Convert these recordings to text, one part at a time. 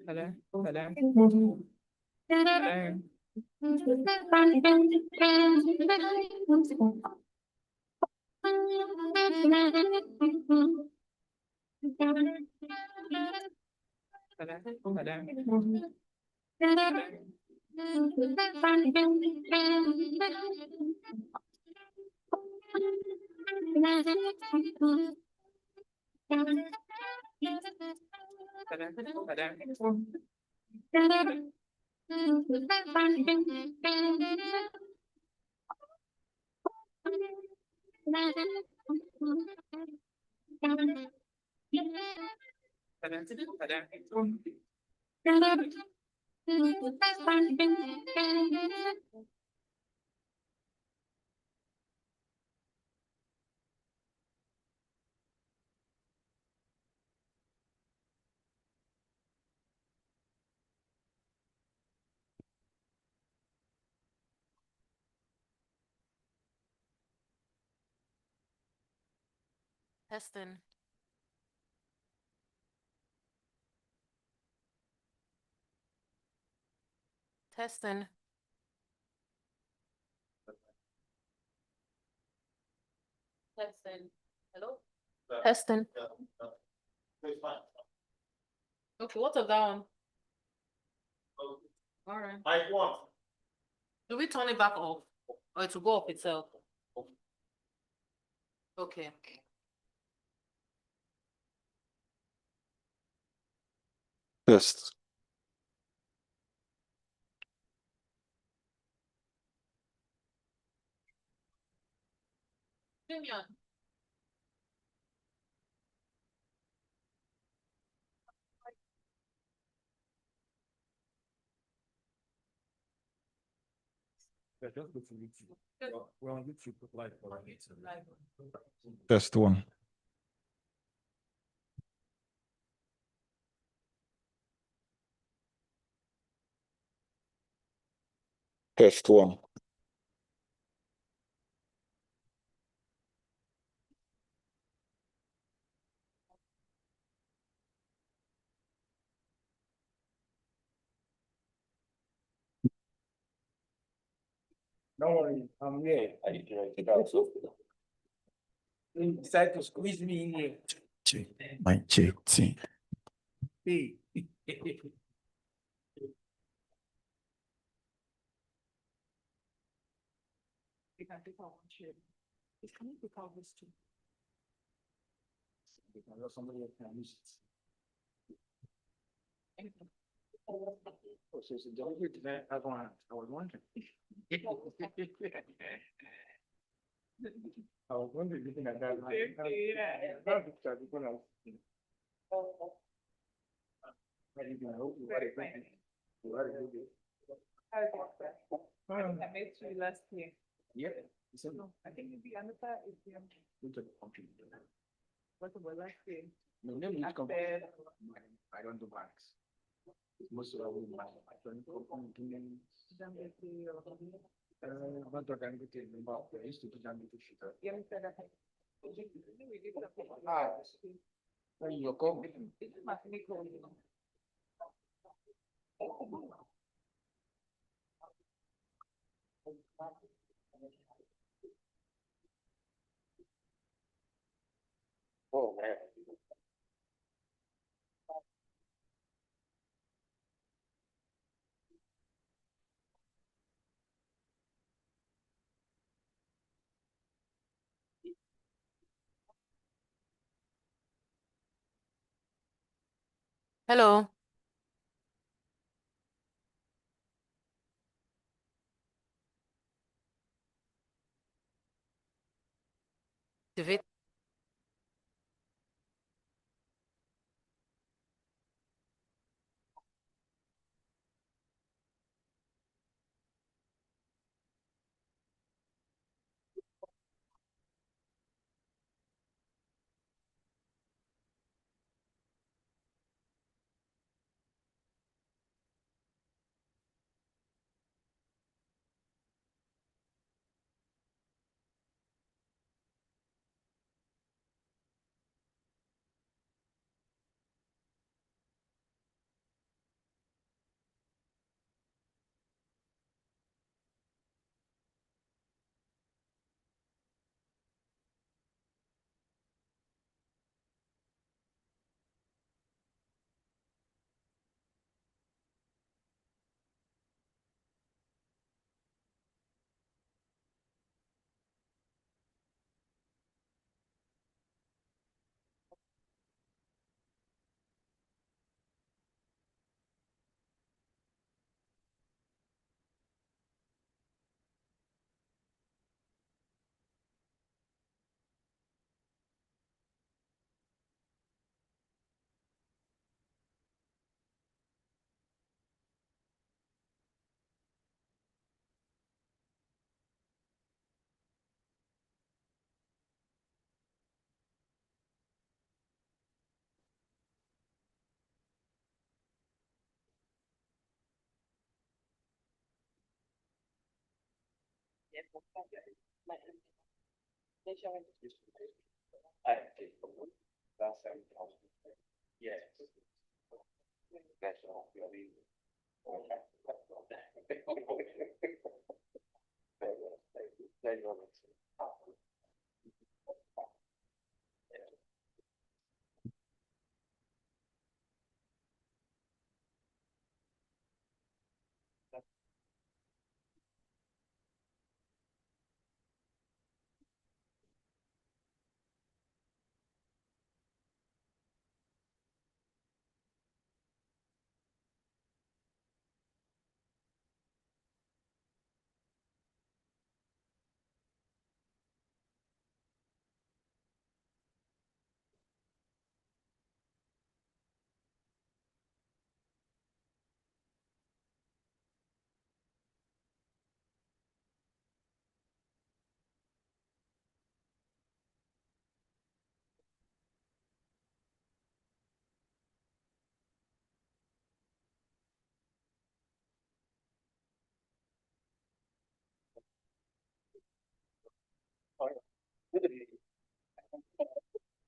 Hello, hello, hello. Testing. Testing. Testing. Hello? Testing. Okay, what of that one? All right. I want. Do we turn it back off? Or it will go off itself? Okay. Test. Junior. We're on YouTube live. Test one. Test one. Don't worry, I'm here. You decide to squeeze me in here. Check. My check. See. Hey. You can take out one shade. It's coming to cover this too. Because somebody else can use it. Oh, so it's a delivery to that. I was wondering. I was wondering, looking at that. I made two last year. Yep. No, I think the another is the what about last year? No, let me come. After- I don't do banks. Most of them do banks. I don't go from doing. Not organic, but I used to do that with the shooter. Yeah, we said that. We did something. Ah. When you come. It's my nickel. Oh, man. Hello. Activate. Yeah. That's all.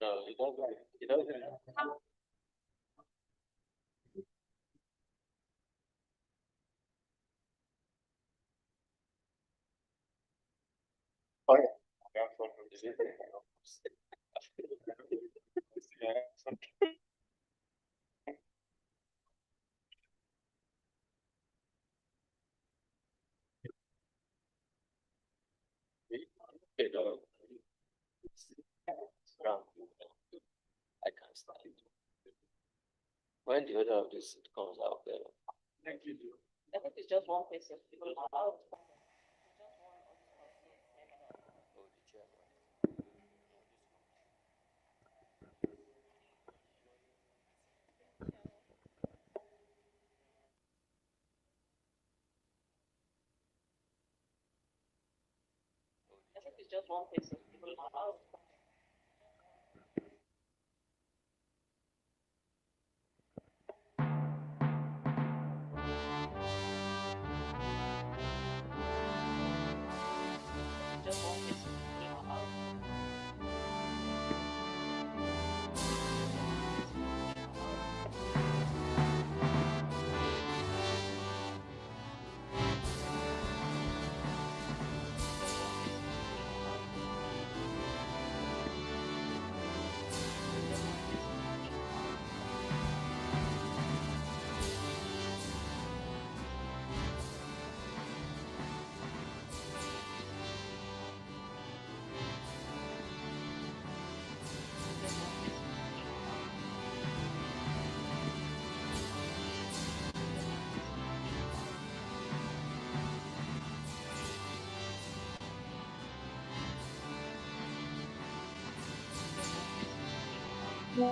No, it doesn't. It doesn't. Oh, yeah. I can't stand it. When the other of this comes out there. I think it's just one person. I think it's just one person. Just one person. Hello.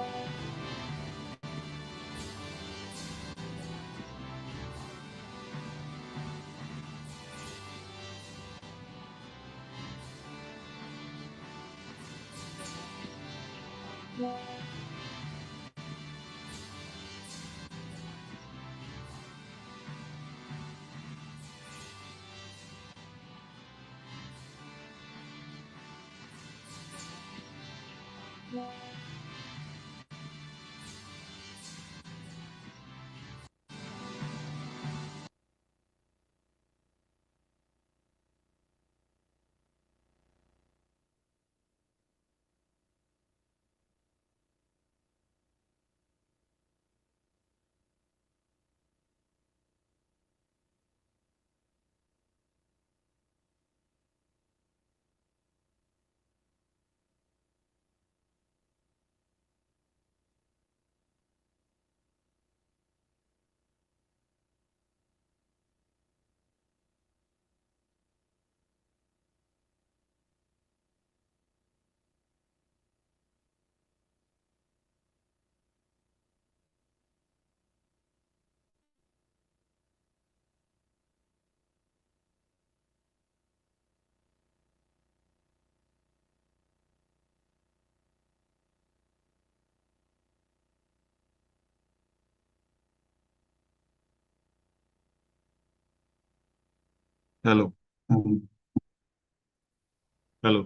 Hello.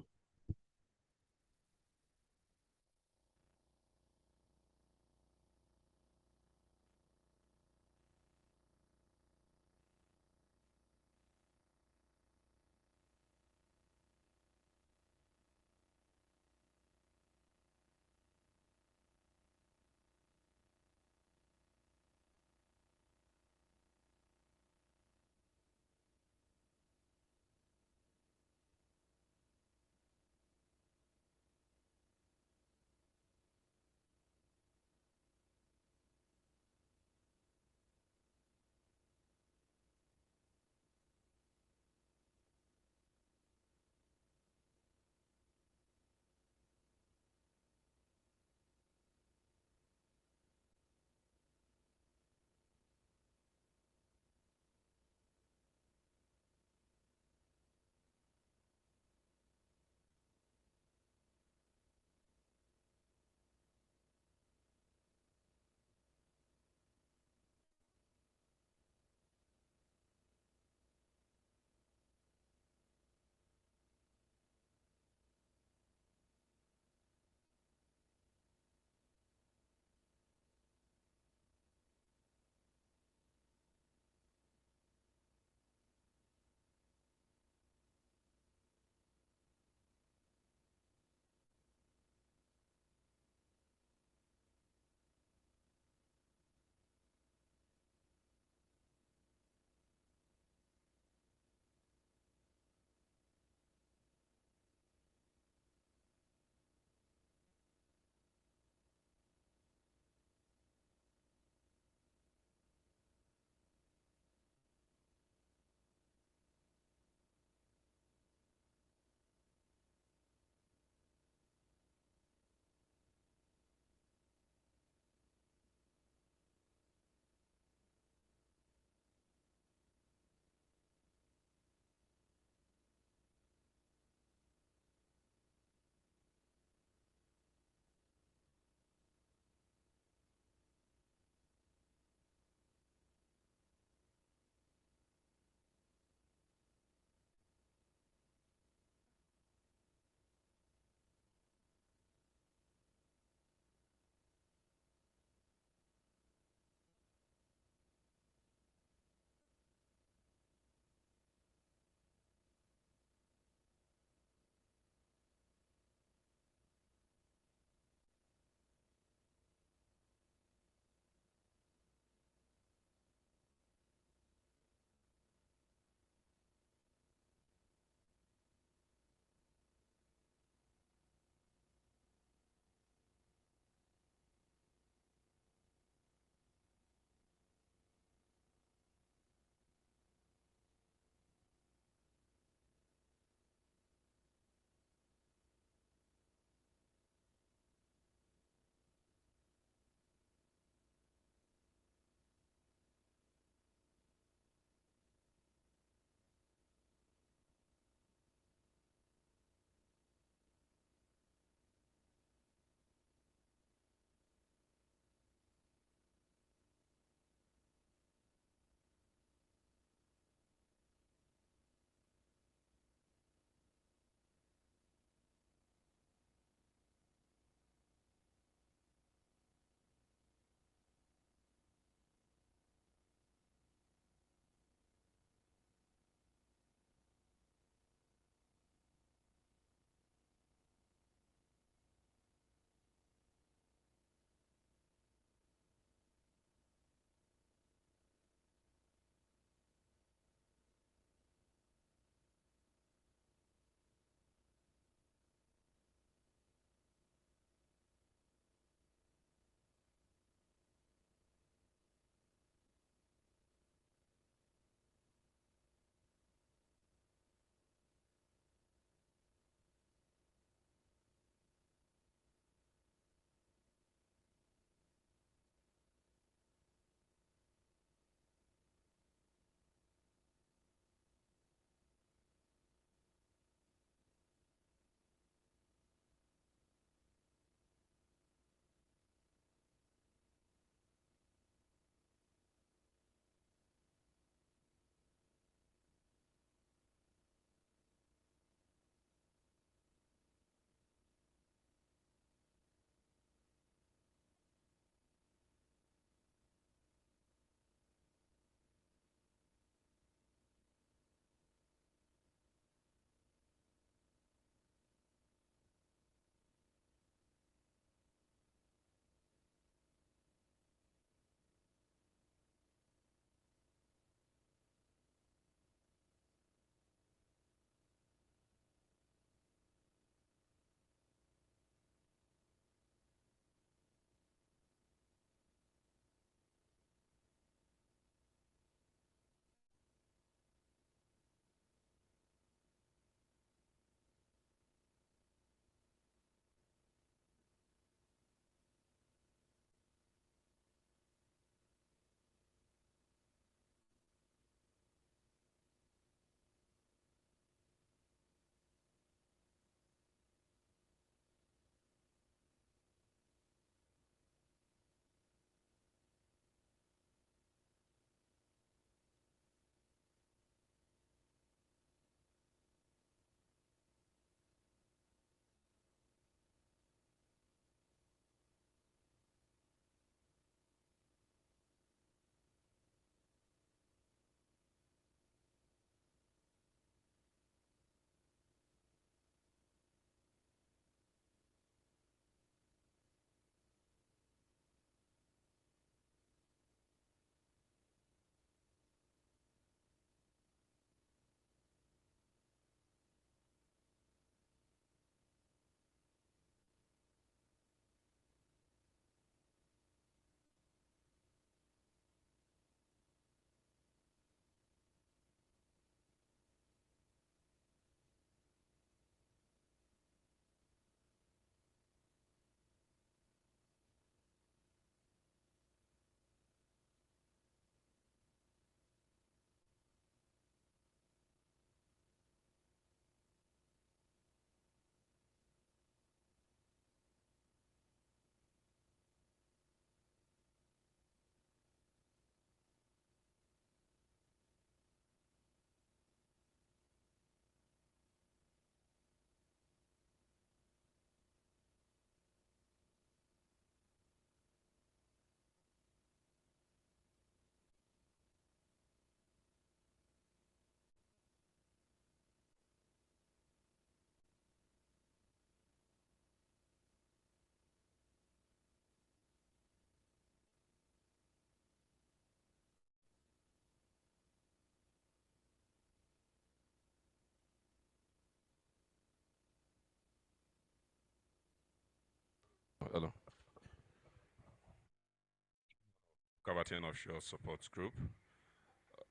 Caverton Offshore Support Group,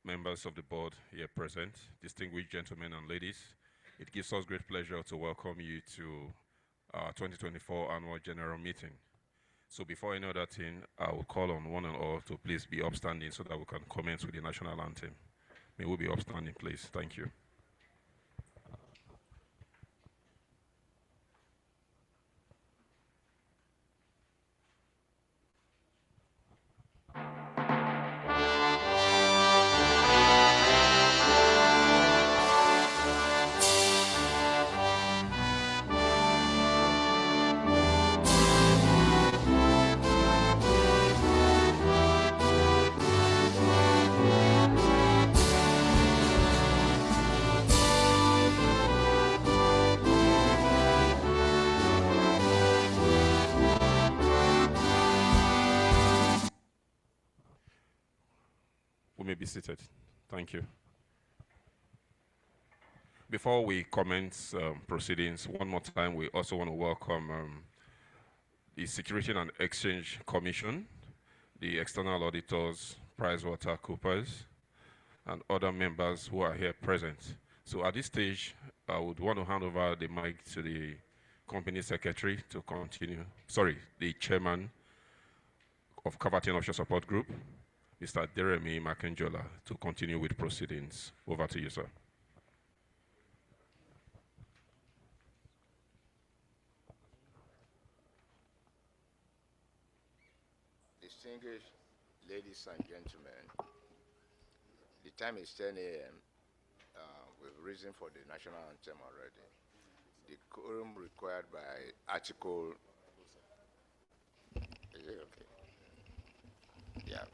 members of the board here present, distinguished gentlemen and ladies, it gives us great pleasure to welcome you to our 2024 annual general meeting. So before any other thing, I will call on one and all to please be upstanding so that we can commence with the national anthem. May we be upstanding, please. Thank you. We may be seated. Thank you. Before we commence proceedings, one more time, we also want to welcome the Security and Exchange Commission, the external auditors, PricewaterhouseCoopers, and other members who are here present. So at this stage, I would want to hand over the mic to the company secretary to continue, the chairman of Caverton Offshore Support Group, Mr. Deremi Makenjola, to continue with proceedings. Over to you, sir. Distinguished ladies and gentlemen, the time is 10 a.m. We've risen for the national anthem already. The quorum required by Article... Is it okay? Yeah.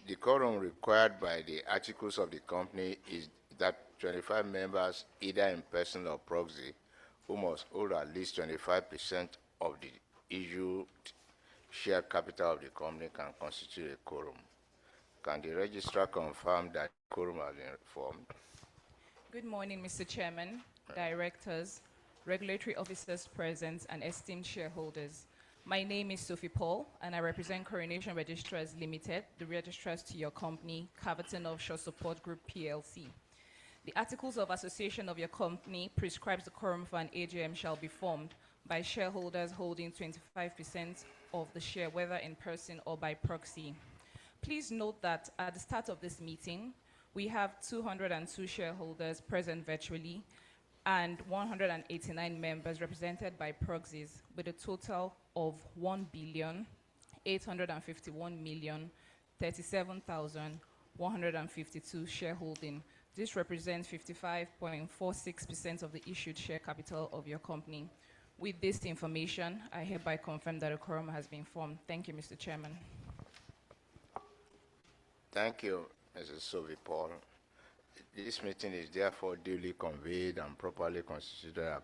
The quorum required by the articles of the company is that 25 members, either in person or proxy, who must hold at least 25% of the issued share capital of the company can constitute a quorum. Can the registrar confirm that quorum has been formed? Good morning, Mr. Chairman, directors, regulatory officers present, and esteemed shareholders. My name is Sophie Paul, and I represent Coronation Registrars Limited, the registrars to your company, Caverton Offshore Support Group, PLC. The Articles of Association of your company prescribes the quorum for an AGM shall be formed by shareholders holding 25% of the share, whether in person or by proxy. Please note that at the start of this meeting, we have 202 shareholders present virtually and 189 members represented by proxies, with a total of 1,851,037,152 shareholding. This represents 55.46% of the issued share capital of your company. With this information, I hereby confirm that a quorum has been formed. Thank you, Mr. Chairman. Thank you, Mrs. Sophie Paul. This meeting is therefore duly convened and properly constituted.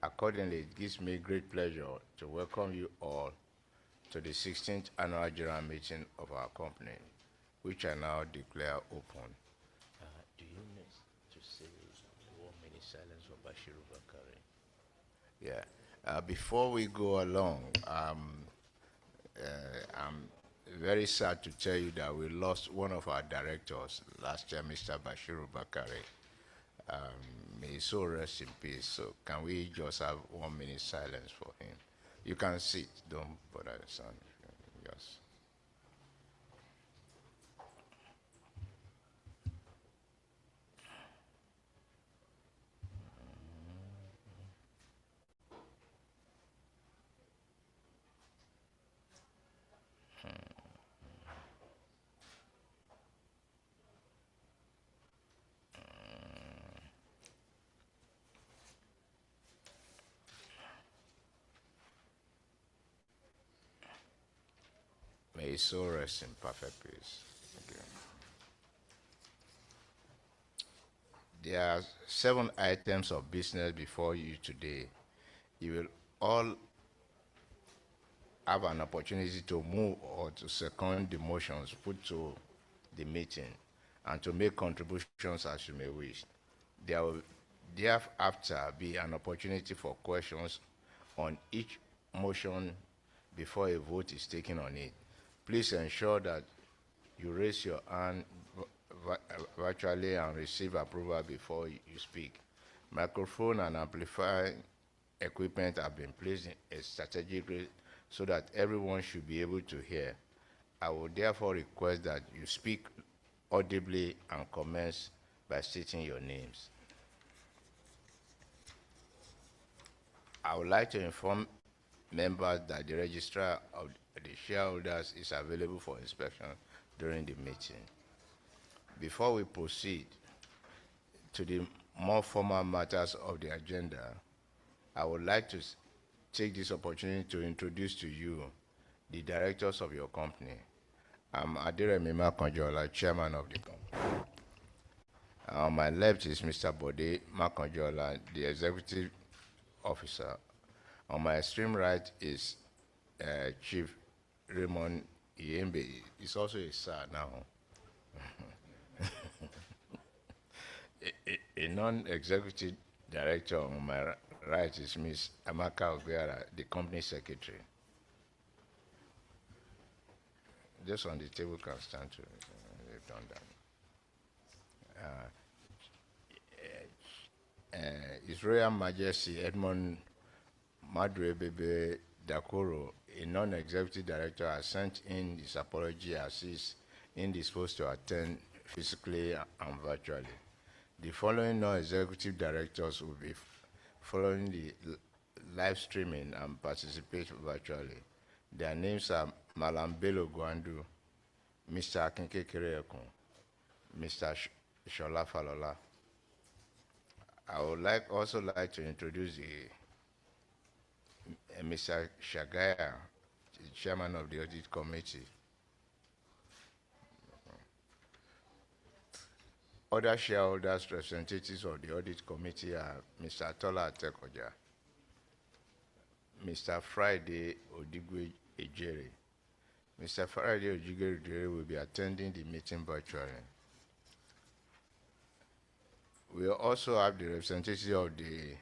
Accordingly, it gives me great pleasure to welcome you all to the 16th annual general meeting of our company, which I now declare open. Do you need to say 1 minute silence for Bashiru Bakari? Yeah. Before we go along, I'm very sad to tell you that we lost one of our directors last year, Mr. Bashiru Bakari. May his soul rest in peace. So can we just have 1 minute silence for him? You can sit, don't bother the son. Yes. May his soul rest in perfect peace. Thank you. There are 7 items of business before you today. You will all have an opportunity to move or to second the motions put to the meeting and to make contributions as you may wish. There will thereafter be an opportunity for questions on each motion before a vote is taken on it. Please ensure that you raise your hand virtually and receive approval before you speak. Microphone and amplifying equipment have been placed strategically so that everyone should be able to hear. I would therefore request that you speak audibly and commence by stating your names. I would like to inform members that the registrar of the shareholders is available for inspection during the meeting. Before we proceed to the more formal matters of the agenda, I would like to take this opportunity to introduce to you the directors of your company. I'm Adiremi Makanjola, chairman of the company. On my left is Mr. Bode Makanjola, the executive officer. On my extreme right is Chief Raymond Iyembe. He's also a sir now. A non-executive director on my right is Ms. Amaka Oguera, the company secretary. Just on the table can stand to they've done that. His Royal Majesty Edmond Madrebebe Dakoro, a non-executive director, has sent in his apology as he is indisposed to attend physically and virtually. The following non-executive directors will be following the live streaming and participate virtually. Their names are Malam Bello Gwandu, Mr. Akinke Kireyekun, Mr. Shola Falola. I would also like to introduce Mr. Shagaya, the chairman of the audit committee. Other shareholders, representatives of the audit committee are Mr. Tola Atekoja, Mr. Friday Odigwe Ejere. Mr. Friday Odigwe Ejere will be attending the meeting virtually. We also have the representative of the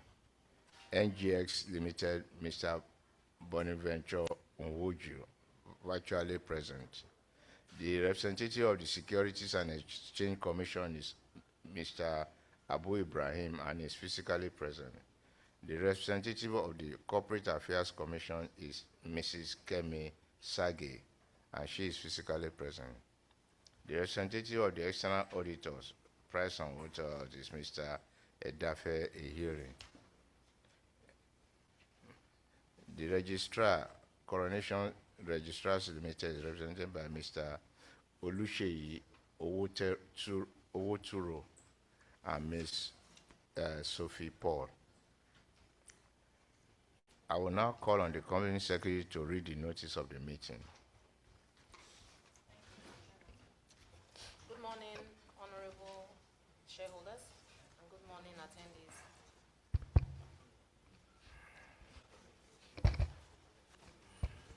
NGX Limited, Mr. Bonaventure Onwoju, virtually present. The representative of the Securities and Exchange Commission is Mr. Abu Ibrahim and is physically present. The representative of the Corporate Affairs Commission is Mrs. Kemi Sage, and she is physically present. The representative of the external auditors, Price and Waterhouse, is Mr. Edafe Ehiri. The registrar, Coronation Registrars Limited, is represented by Mr. Olusheyi Owoturo and Ms. Sophie Paul. I will now call on the company secretary to read the notice of the meeting. Good morning, honorable shareholders, and good morning, attendees.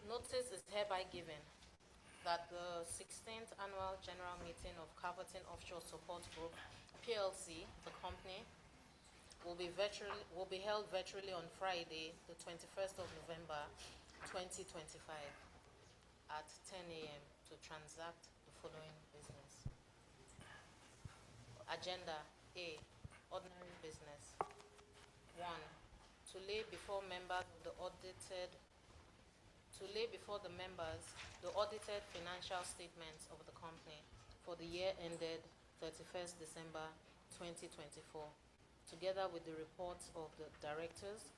Notice is hereby given that the 16th Annual General Meeting of Caverton Offshore Support Group, PLC, the company, will be held virtually on Friday, the 21st of November, 2025, at 10 a.m. to transact the following business. Agenda A, ordinary business. 1, to lay before the audited financial statements of the company for the year ended 31st December 2024, together with the reports of the directors,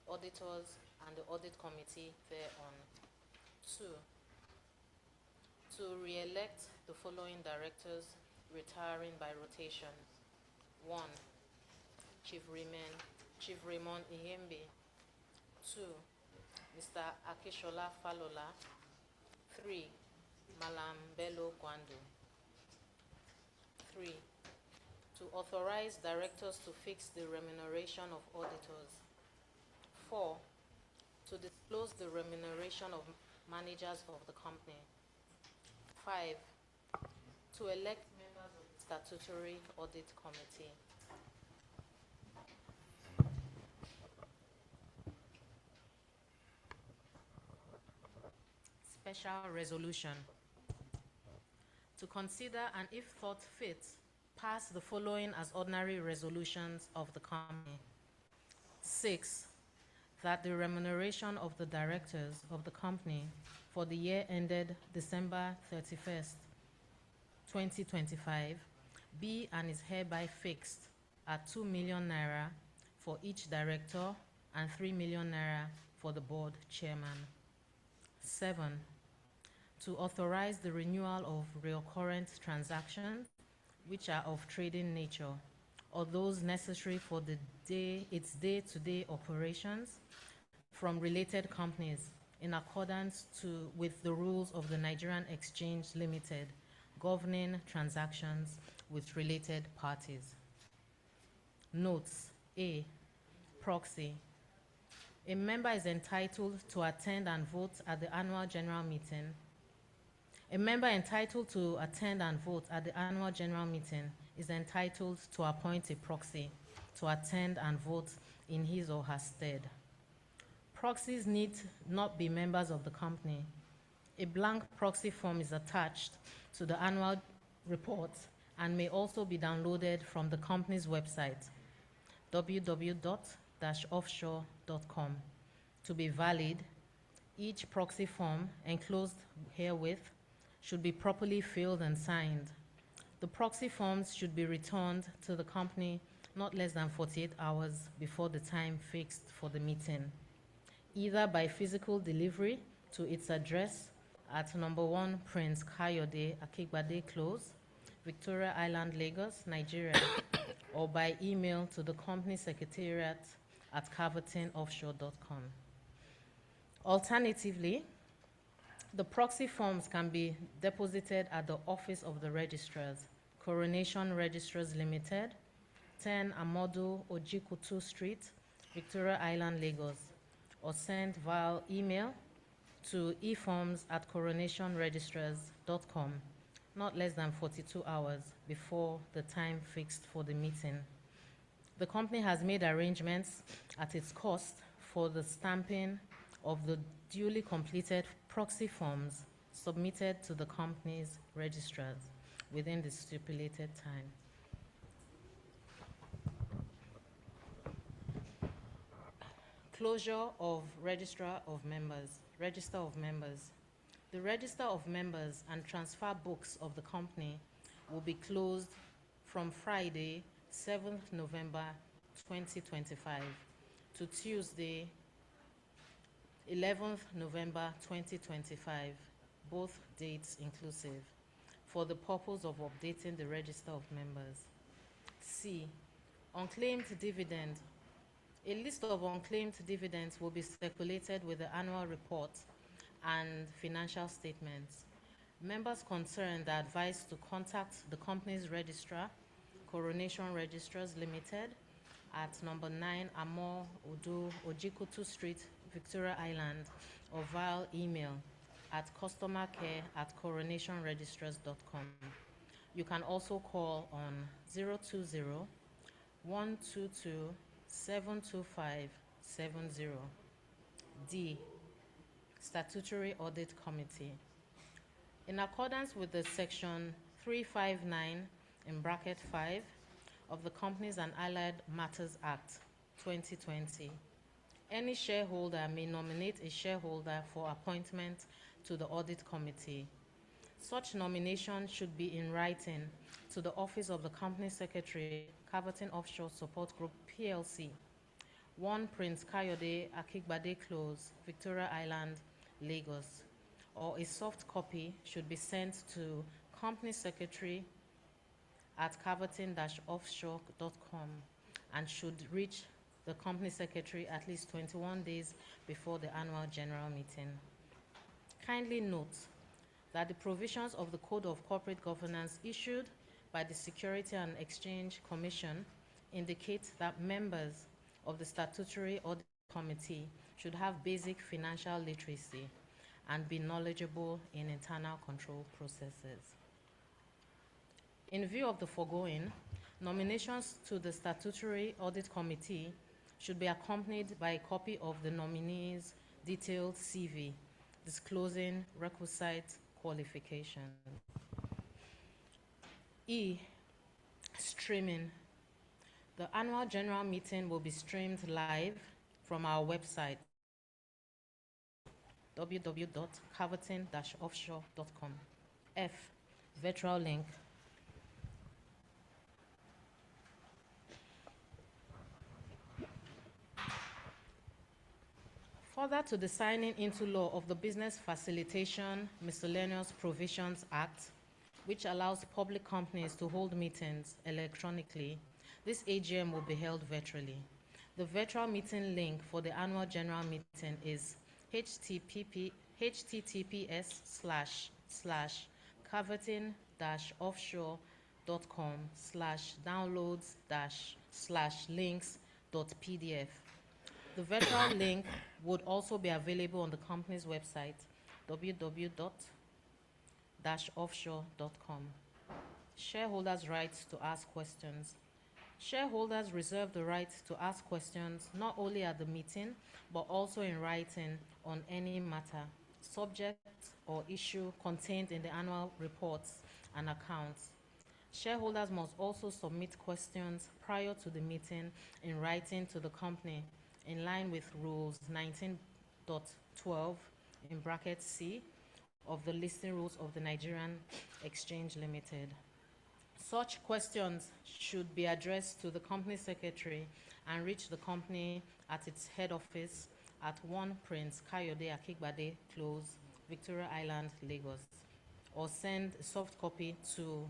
auditors, and the audit committee thereon. 2, to re-elect the following directors retiring by rotation. 1, Chief Raymond Iyembe. 2, Mr. Akishola Falola. 3, Malam Bello Gwandu. 3, to authorize directors to fix the remuneration of auditors. 4, to disclose the remuneration of managers of the company. 5, to elect members of the statutory audit committee. Special resolution. to consider and, if thought fit, pass the following as ordinary resolutions of the company. 6, that the remuneration of the directors of the company for the year ended December 31st, 2025, be and is hereby fixed at 2 million naira for each director and 3 million naira for the board chairman. 7, to authorize the renewal of recurrent transactions which are of trading nature or those necessary for its day-to-day operations from related companies in accordance with the rules of the Nigerian Exchange Limited governing transactions with related parties. Notes: A. Proxy. A member is entitled to attend and vote at the annual general meeting. A member entitled to attend and vote at the annual general meeting is entitled to appoint a proxy to attend and vote in his or her stead. Proxies need not be members of the company. A blank proxy form is attached to the annual report and may also be downloaded from the company's website, www.offshore.com. To be valid, each proxy form enclosed herewith should be properly filled and signed. The proxy forms should be returned to the company not less than 48 hours before the time fixed for the meeting, either by physical delivery to its address at number 1 Prince Kayode Akigbade Close, Victoria Island, Lagos, Nigeria, or by email to the company secretariat at cavertonoffshore.com. Alternatively, the proxy forms can be deposited at the office of the registrars, Coronation Registrars Limited, 10 Amodu Ojikutu Street, Victoria Island, Lagos, or sent via email to eforms@coronationregistrars.com, not less than 42 hours before the time fixed for the meeting. The company has made arrangements at its cost for the stamping of the duly completed proxy forms submitted to the company's registrars within the stipulated time. Closure of Register of Members. The Register of Members and transfer books of the company will be closed from Friday, 7th November 2025 to Tuesday, 11th November 2025, both dates inclusive, for the purpose of updating the Register of Members. C. Unclaimed dividend. A list of unclaimed dividends will be circulated with the annual report and financial statements. Members concerned are advised to contact the company's registrar, Coronation Registrars Limited, at number 9 Amor Odo Ojikutu Street, Victoria Island, or via email at customercare@coronationregistrars.com. You can also call on 020-122-72570. D. Statutory Audit Committee. In accordance with the section 359 in bracket 5 of the Companies and Allied Matters Act 2020, any shareholder may nominate a shareholder for appointment to the Audit Committee. Such nomination should be in writing to the Office of the Company Secretary, Caverton Offshore Support Group, PLC, 1 Prince Kayode Akigbade Close, Victoria Island, Lagos, or a soft copy should be sent to Company Secretary at caverton-offshore.com and should reach the Company Secretary at least 21 days before the annual general meeting. Kindly note that the provisions of the Code of Corporate Governance issued by the Security and Exchange Commission indicate that members of the Statutory Audit Committee should have basic financial literacy and be knowledgeable in internal control processes. In view of the foregoing, nominations to the Statutory Audit Committee should be accompanied by a copy of the nominee's detailed CV disclosing requisite qualifications. E, streaming. The annual general meeting will be streamed live from our website, www.caverton-offshore.com. F, virtual link. Further to the signing into law of the Business Facilitation Miscellaneous Provisions Act, which allows public companies to hold meetings electronically, this AGM will be held virtually. The virtual meeting link for the annual general meeting is https://caverton-offshore.com/downloads-/links.pdf. The virtual link would also be available on the company's website, www.offshore.com. Shareholders' rights to ask questions. Shareholders reserve the right to ask questions not only at the meeting, but also in writing on any matter, subject, or issue contained in the annual reports and accounts. Shareholders must also submit questions prior to the meeting in writing to the company in line with Rules 19.12 in bracket C of the Listing Rules of the Nigerian Exchange Limited. Such questions should be addressed to the company secretary and reach the company at its head office at 1 Prince Kayode Akigbade Close, Victoria Island, Lagos, or send a soft copy to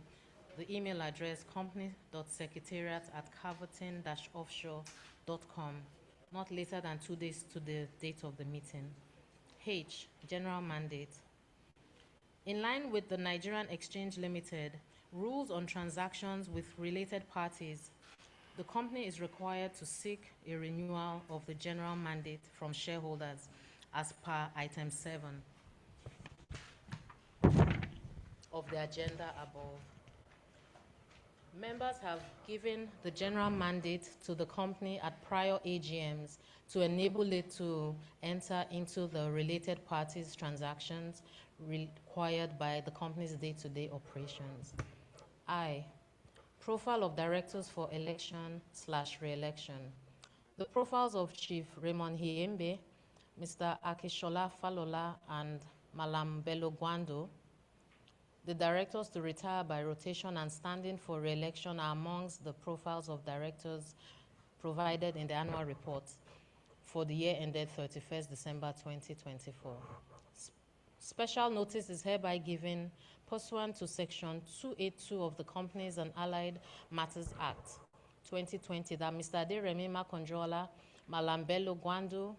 the email address company.secretariat@caverton-offshore.com, not later than 2 days to the date of the meeting. H, general mandate. In line with the Nigerian Exchange Limited rules on transactions with related parties, the company is required to seek a renewal of the general mandate from shareholders as per item 7 of the agenda above. Members have given the general mandate to the company at prior AGMs to enable it to enter into the related parties transactions required by the company's day-to-day operations. I, profile of directors for election/re-election. The profiles of Chief Raymond Hiembe, Mr. Akishola Falola, and Malam Bello Gwando. The directors to retire by rotation and standing for re-election are amongst the profiles of directors provided in the annual report for the year ended 31st December 2024. Special notice is hereby given pursuant to Section 282 of the Companies and Allied Matters Act 2020 that Mr. Aderemi Makonjola, Malam Bello Gwando,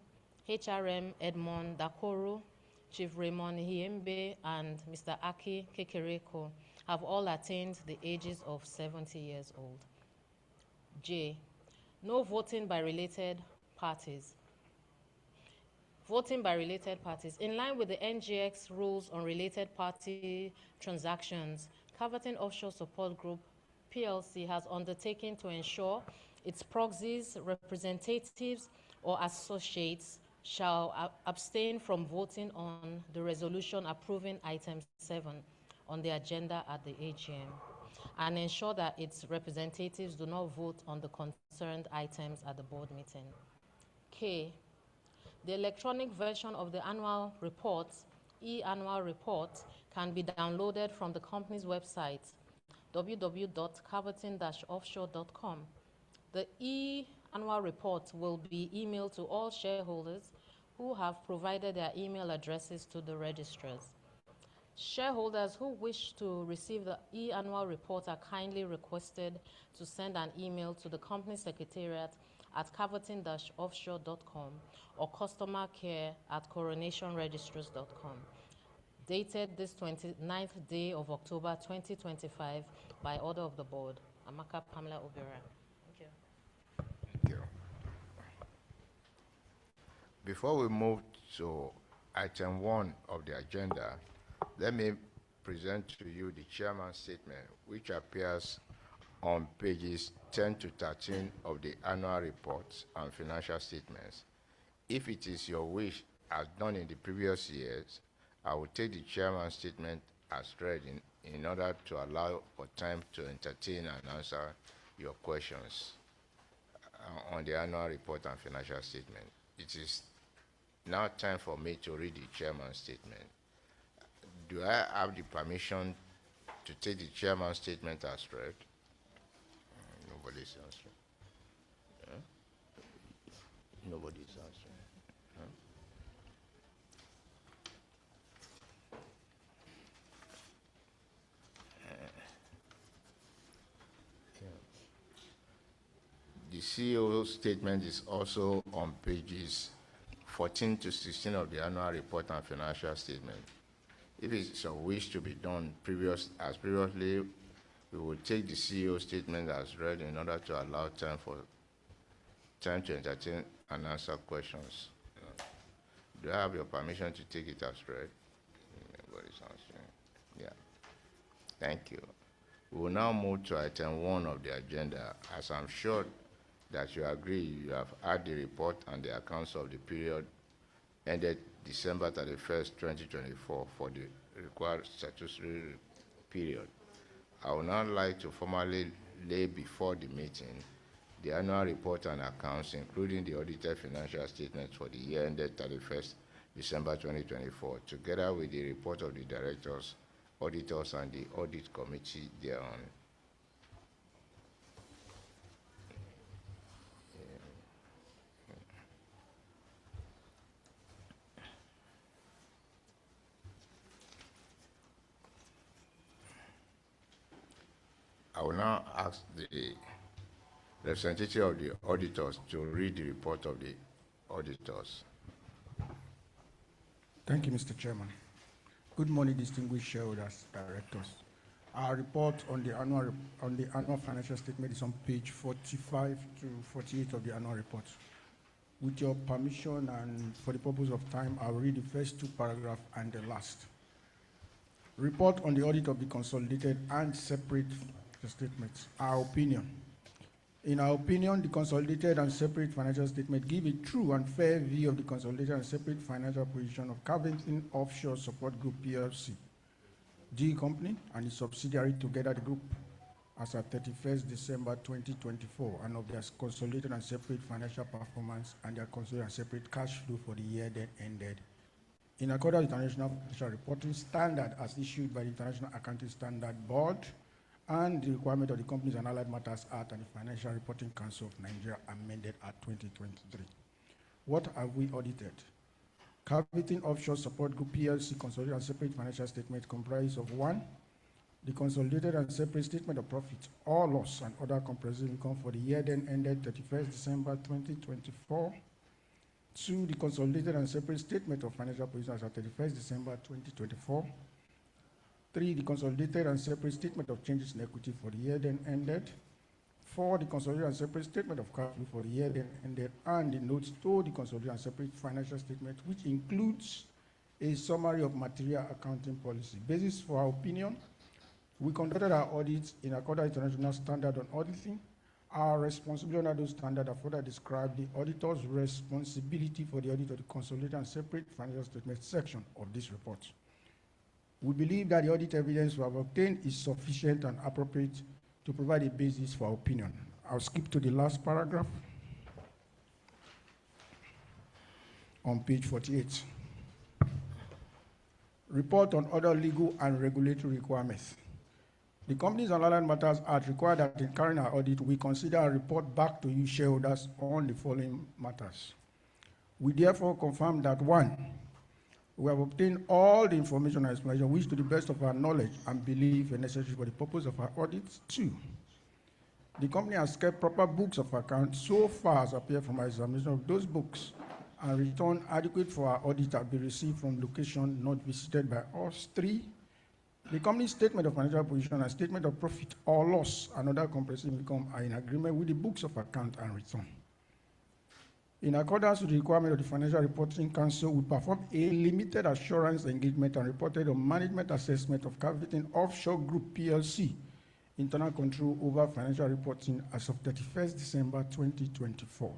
HRM Edmond Dakoro, Chief Raymond Hiembe, and Mr. Aki Kekereko have all attained the ages of 70 years old. J, no voting by related parties. Voting by related parties. In line with the NGX rules on related party transactions, Caverton Offshore Support Group PLC has undertaken to ensure its proxies, representatives, or associates shall abstain from voting on the resolution approving item 7 on the agenda at the AGM, and ensure that its representatives do not vote on the concerned items at the board meeting. K, the electronic version of the annual report, e-annual report, can be downloaded from the company's website, www.caverton-offshore.com. The e-annual report will be emailed to all shareholders who have provided their email addresses to the registrars. Shareholders who wish to receive the e-annual report are kindly requested to send an email to the company secretariat at caverton-offshore.com or customer care at coronationregistrars.com. Dated this 29th day of October 2025 by order of the board. Amaka Pamela Obera. Thank you. Thank you. Before we move to item 1 of the agenda, let me present to you the chairman's statement, which appears on pages 10 to 13 of the annual reports and financial statements. If it is your wish, as done in the previous years, I will take the chairman's statement as read in order to allow for time to entertain and answer your questions on the annual report and financial statement. It is now time for me to read the chairman's statement. Do I have the permission to take the chairman's statement as read? Nobody's answering. Nobody's answering. The CEO statement is also on pages 14 to 16 of the annual report and financial statement. If it is of wish to be done as previously, we will take the CEO statement as read in order to allow time to entertain and answer questions. Do I have your permission to take it as read? Nobody's answering. Yeah. Thank you. We will now move to item 1 of the agenda. As I'm sure that you agree, you have had the report and the accounts of the period ended December 31st, 2024 for the required statutory period. I would now like to formally lay before the meeting the annual report and accounts, including the audited financial statements for the year ended 31st December 2024, together with the report of the directors, auditors, and the audit committee thereon. I will now ask the representative of the auditors to read the report of the auditors. Thank you, Mr. Chairman. Good morning, distinguished shareholders, directors. Our report on the annual financial statement is on page 45 to 48 of the annual report. With your permission and for the purpose of time, I'll read the first 2 paragraphs and the last. Report on the audit of the consolidated and separate statements. Our opinion. In our opinion, the consolidated and separate financial statement give a true and fair view of the consolidated and separate financial position of Caverton Offshore Support Group PLC, G Company, and its subsidiary together the group as at 31st December 2024, and of their consolidated and separate financial performance and their consolidated and separate cash flow for the year that ended in accordance with International Financial Reporting Standard as issued by the International Accounting Standard Board and the requirement of the Companies and Allied Matters Act and the Financial Reporting Council of Nigeria amended at 2023. What have we audited? Caverton Offshore Support Group PLC consolidated and separate financial statement comprised of 1, the consolidated and separate statement of profit or loss and other comprehensive income for the year then ended 31st December 2024. 2, the consolidated and separate statement of financial position as at 31st December 2024. 3, the consolidated and separate statement of changes in equity for the year then ended. 4, the consolidated and separate statement of cash flow for the year then ended, and the notes to the consolidated and separate financial statement, which includes a summary of material accounting policy. Basis for our opinion, we conducted our audits in accordance with international standard on auditing. Our responsibility under those standards are further described the auditor's responsibility for the audit of the consolidated and separate financial statement section of this report. We believe that the audit evidence we have obtained is sufficient and appropriate to provide a basis for our opinion. I'll skip to the last paragraph on page 48. Report on other legal and regulatory requirements. The Companies and Allied Matters Act requires that in carrying our audit, we consider a report back to you shareholders on the following matters. We therefore confirm that 1, we have obtained all the information and explanation which to the best of our knowledge and belief are necessary for the purpose of our audit. 2, the company has kept proper books of account so far as appear from our examination of those books and return adequate for our audit have been received from location not visited by us. 3, the company's statement of financial position and statement of profit or loss and other comprehensive income are in agreement with the books of account and return. In accordance with the requirement of the Financial Reporting Council, we performed a limited assurance engagement and reported on management assessment of Caverton Offshore Group PLC, internal control over financial reporting as of 31st December 2024.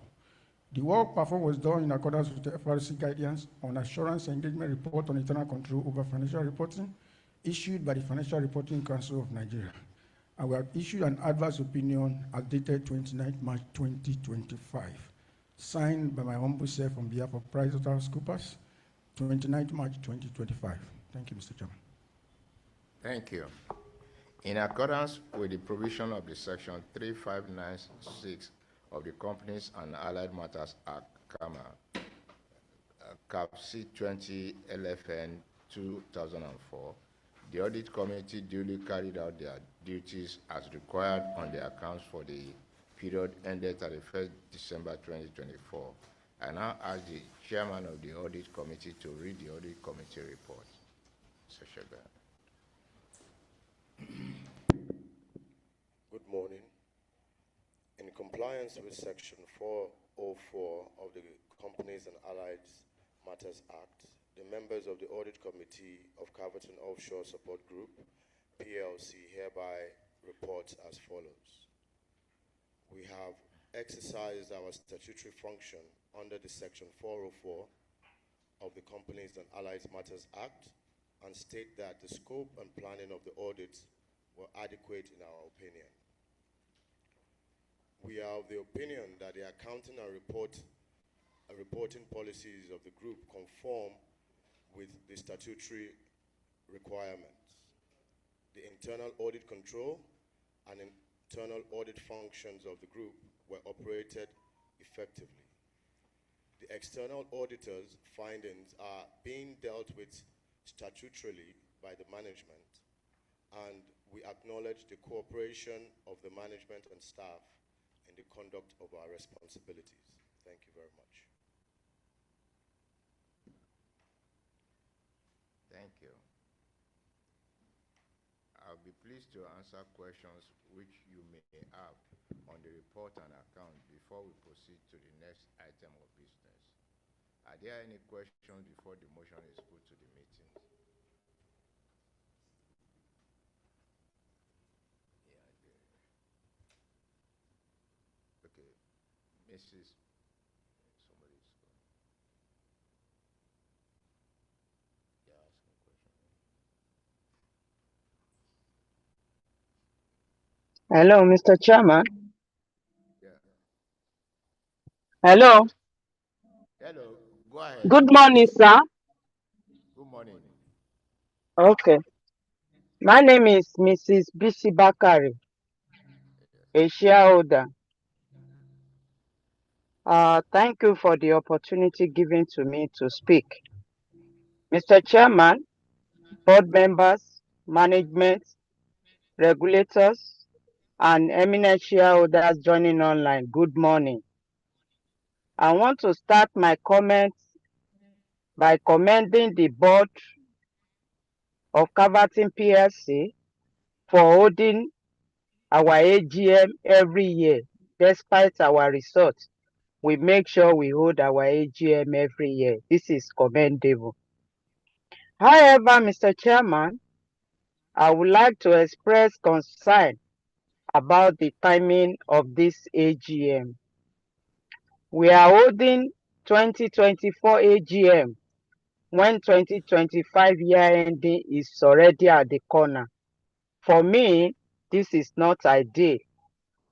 The work performed was done in accordance with the FRC guidance on assurance engagement report on internal control over financial reporting, issued by the Financial Reporting Council of Nigeria. And we have issued an adverse opinion as dated 29th March 2025, signed by my humble self on behalf of PricewaterhouseCoopers, 29th March 2025. Thank you, Mr. Chairman. Thank you. In accordance with the provision of the Section 3596 of the Companies and Allied Matters Act, Cap C20 LFN 2004, the Audit Committee duly carried out their duties as required on the accounts for the period ended 31st December 2024. I now ask the Chairman of the Audit Committee to read the Audit Committee report. Mr. Shega. Good morning. In compliance with Section 404 of the Companies and Allied Matters Act, the members of the Audit Committee of Caverton Offshore Support Group, PLC, hereby report as follows. We have exercised our statutory function under the Section 404 of the Companies and Allied Matters Act and state that the scope and planning of the audit were adequate in our opinion. We are of the opinion that the accounting and reporting policies of the group conform with the statutory requirements. The internal audit control and internal audit functions of the group were operated effectively. The external auditor's findings are being dealt with statutorily by the management, and we acknowledge the cooperation of the management and staff in the conduct of our responsibilities. Thank you very much. Thank you. I'll be pleased to answer questions which you may have on the report and account before we proceed to the next item of business. Are there any questions before the motion is put to the meeting? Okay, Mrs. Somebody's going. Yeah, asking a question. Hello, Mr. Chairman. Yeah. Hello. Hello, go ahead. Good morning, sir. Good morning. Okay. My name is Mrs. Bisi Bakari, a shareholder. Thank you for the opportunity given to me to speak. Mr. Chairman, board members, management, regulators, and eminent shareholders joining online, good morning. I want to start my comments by commending the board of Caverton PLC for holding our AGM every year. Despite our results, we make sure we hold our AGM every year. This is commendable. However, Mr. Chairman, I would like to express concern about the timing of this AGM. We are holding 2024 AGM when 2025 year ending is already at the corner. For me, this is not ideal.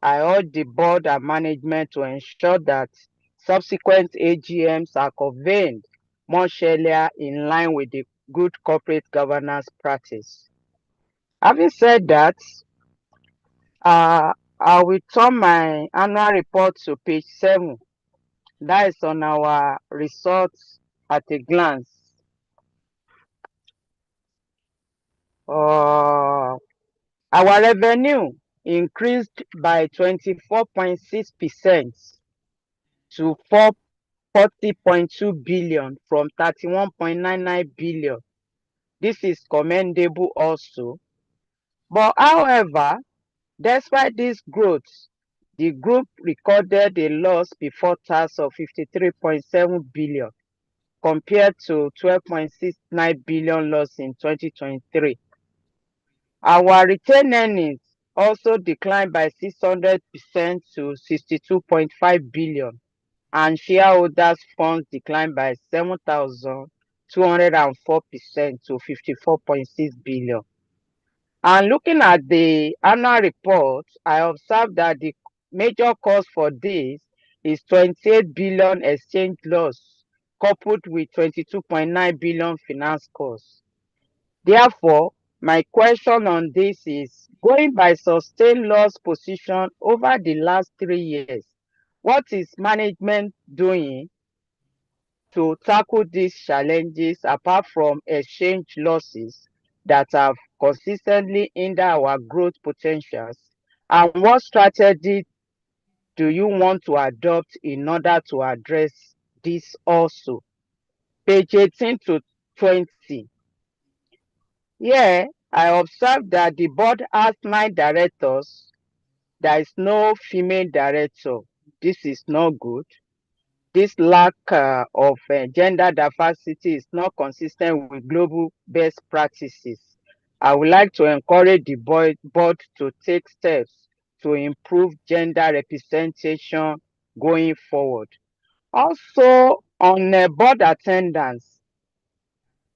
I urge the board and management to ensure that subsequent AGMs are convened much earlier in line with the good corporate governance practice. Having said that, I will turn my annual report to page 7. That is on our results at a glance. Our revenue increased by 24.6% to 440.2 billion from 31.99 billion. This is commendable also. But however, despite this growth, the group recorded a loss before tax of 53.7 billion compared to 12.69 billion loss in 2023. Our retained earnings also declined by 600% to 62.5 billion, and shareholders' funds declined by 7,000 204% to 54.6 billion. And looking at the annual report, I observed that the major cause for this is 28 billion exchange loss coupled with 22.9 billion finance costs. Therefore, my question on this is, going by sustained loss position over the last 3 years, what is management doing to tackle these challenges apart from exchange losses that have consistently hindered our growth potentials? And what strategy do you want to adopt in order to address this also? Page 18 to 20. Here, I observed that the board has 9 directors. There is no female director. This is not good. This lack of gender diversity is not consistent with global best practices. I would like to encourage the board to take steps to improve gender representation going forward. Also, on board attendance,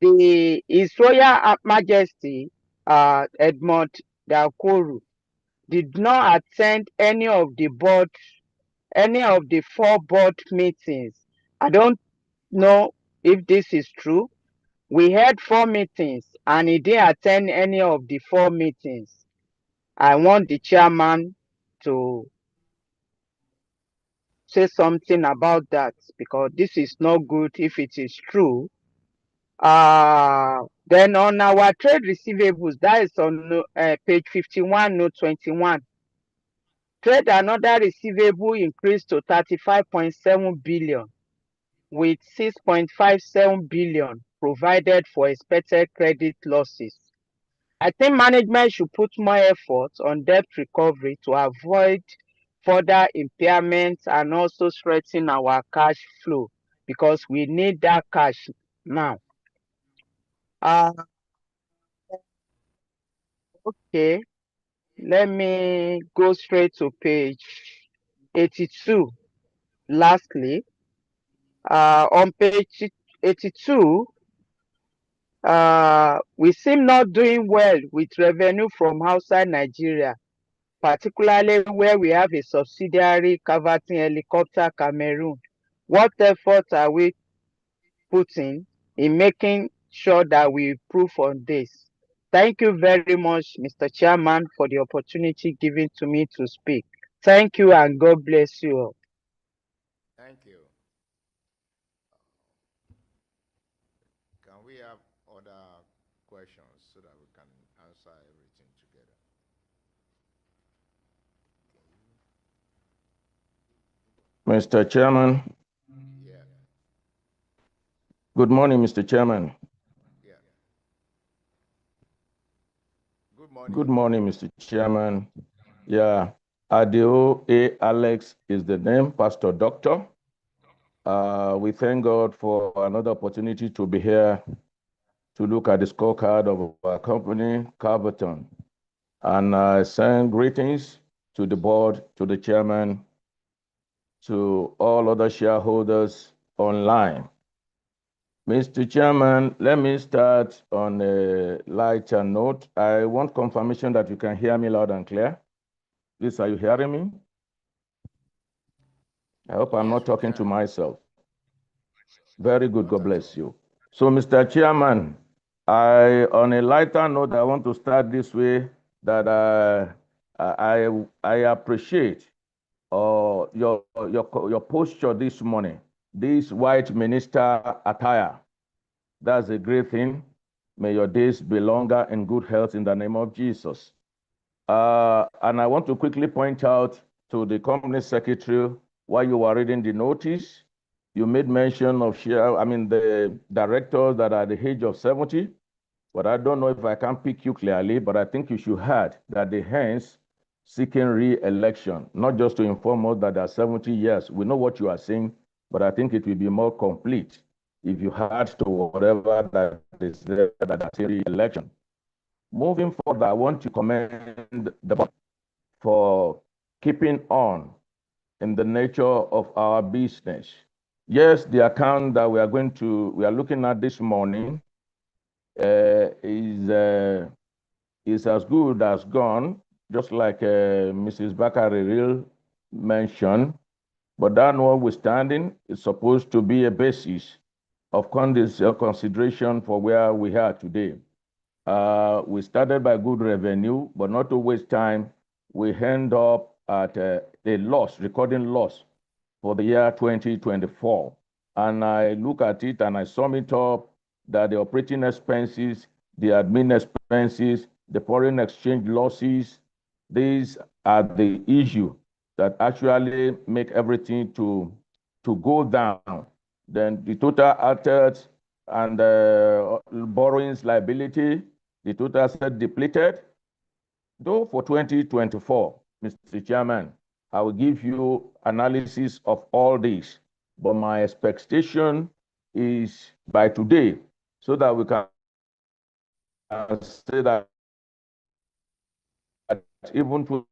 His Royal Majesty Edmund Dakoru did not attend any of the 4 board meetings. I don't know if this is true. We had 4 meetings and he didn't attend any of the 4 meetings. I want the chairman to say something about that because this is not good if it is true. Then on our trade receivables, that is on page 51, note 21. Trade and other receivable increased to 35.7 billion, with 6.57 billion provided for expected credit losses. I think management should put more effort on debt recovery to avoid further impairments and also strengthen our cash flow because we need that cash now. Okay, let me go straight to page 82. Lastly, on page 82, we seem not doing well with revenue from outside Nigeria, particularly where we have a subsidiary, Caverton Helicopter Cameroon. What efforts are we putting in making sure that we improve on this? Thank you very much, Mr. Chairman, for the opportunity given to me to speak. Thank you and God bless you all. Thank you. Can we have other questions so that we can answer everything together? Mr. Chairman. Yeah. Good morning, Mr. Chairman. Yeah. Good morning. Good morning, Mr. Chairman. Yeah, Adeo A. Alex is the name, Pastor Doctor. We thank God for another opportunity to be here to look at the scorecard of our company, Caverton. And I send greetings to the board, to the chairman, to all other shareholders online. Mr. Chairman, let me start on a lighter note. I want confirmation that you can hear me loud and clear. Please, are you hearing me? I hope I'm not talking to myself. Very good. God bless you. So, Mr. Chairman, on a lighter note, I want to start this way that I appreciate your posture this morning, this white minister attire. That's a great thing. May your days be longer in good health in the name of Jesus. And I want to quickly point out to the company secretary, while you were reading the notice, you made mention of the directors that are at the age of 70, but I don't know if I can pick you clearly, but I think you should add that the hens seeking re-election, not just to inform us that they are 70 years. We know what you are saying, but I think it will be more complete if you had to whatever that is there that is re-election. Moving forward, I want to commend the board for keeping on in the nature of our business. Yes, the account that we are looking at this morning is as good as gone, just like Mrs. Bakari mentioned. But that notwithstanding, it's supposed to be a basis of consideration for where we are today. We started by good revenue, but not to waste time, we end up at a loss, recording loss for the year 2024. And I look at it and I sum it up that the operating expenses, the admin expenses, the foreign exchange losses, these are the issue that actually make everything to go down. Then the total assets and borrowings liability, the total asset depleted. Though for 2024, Mr. Chairman, I will give you analysis of all this, but my expectation is by today, so that we can say that even to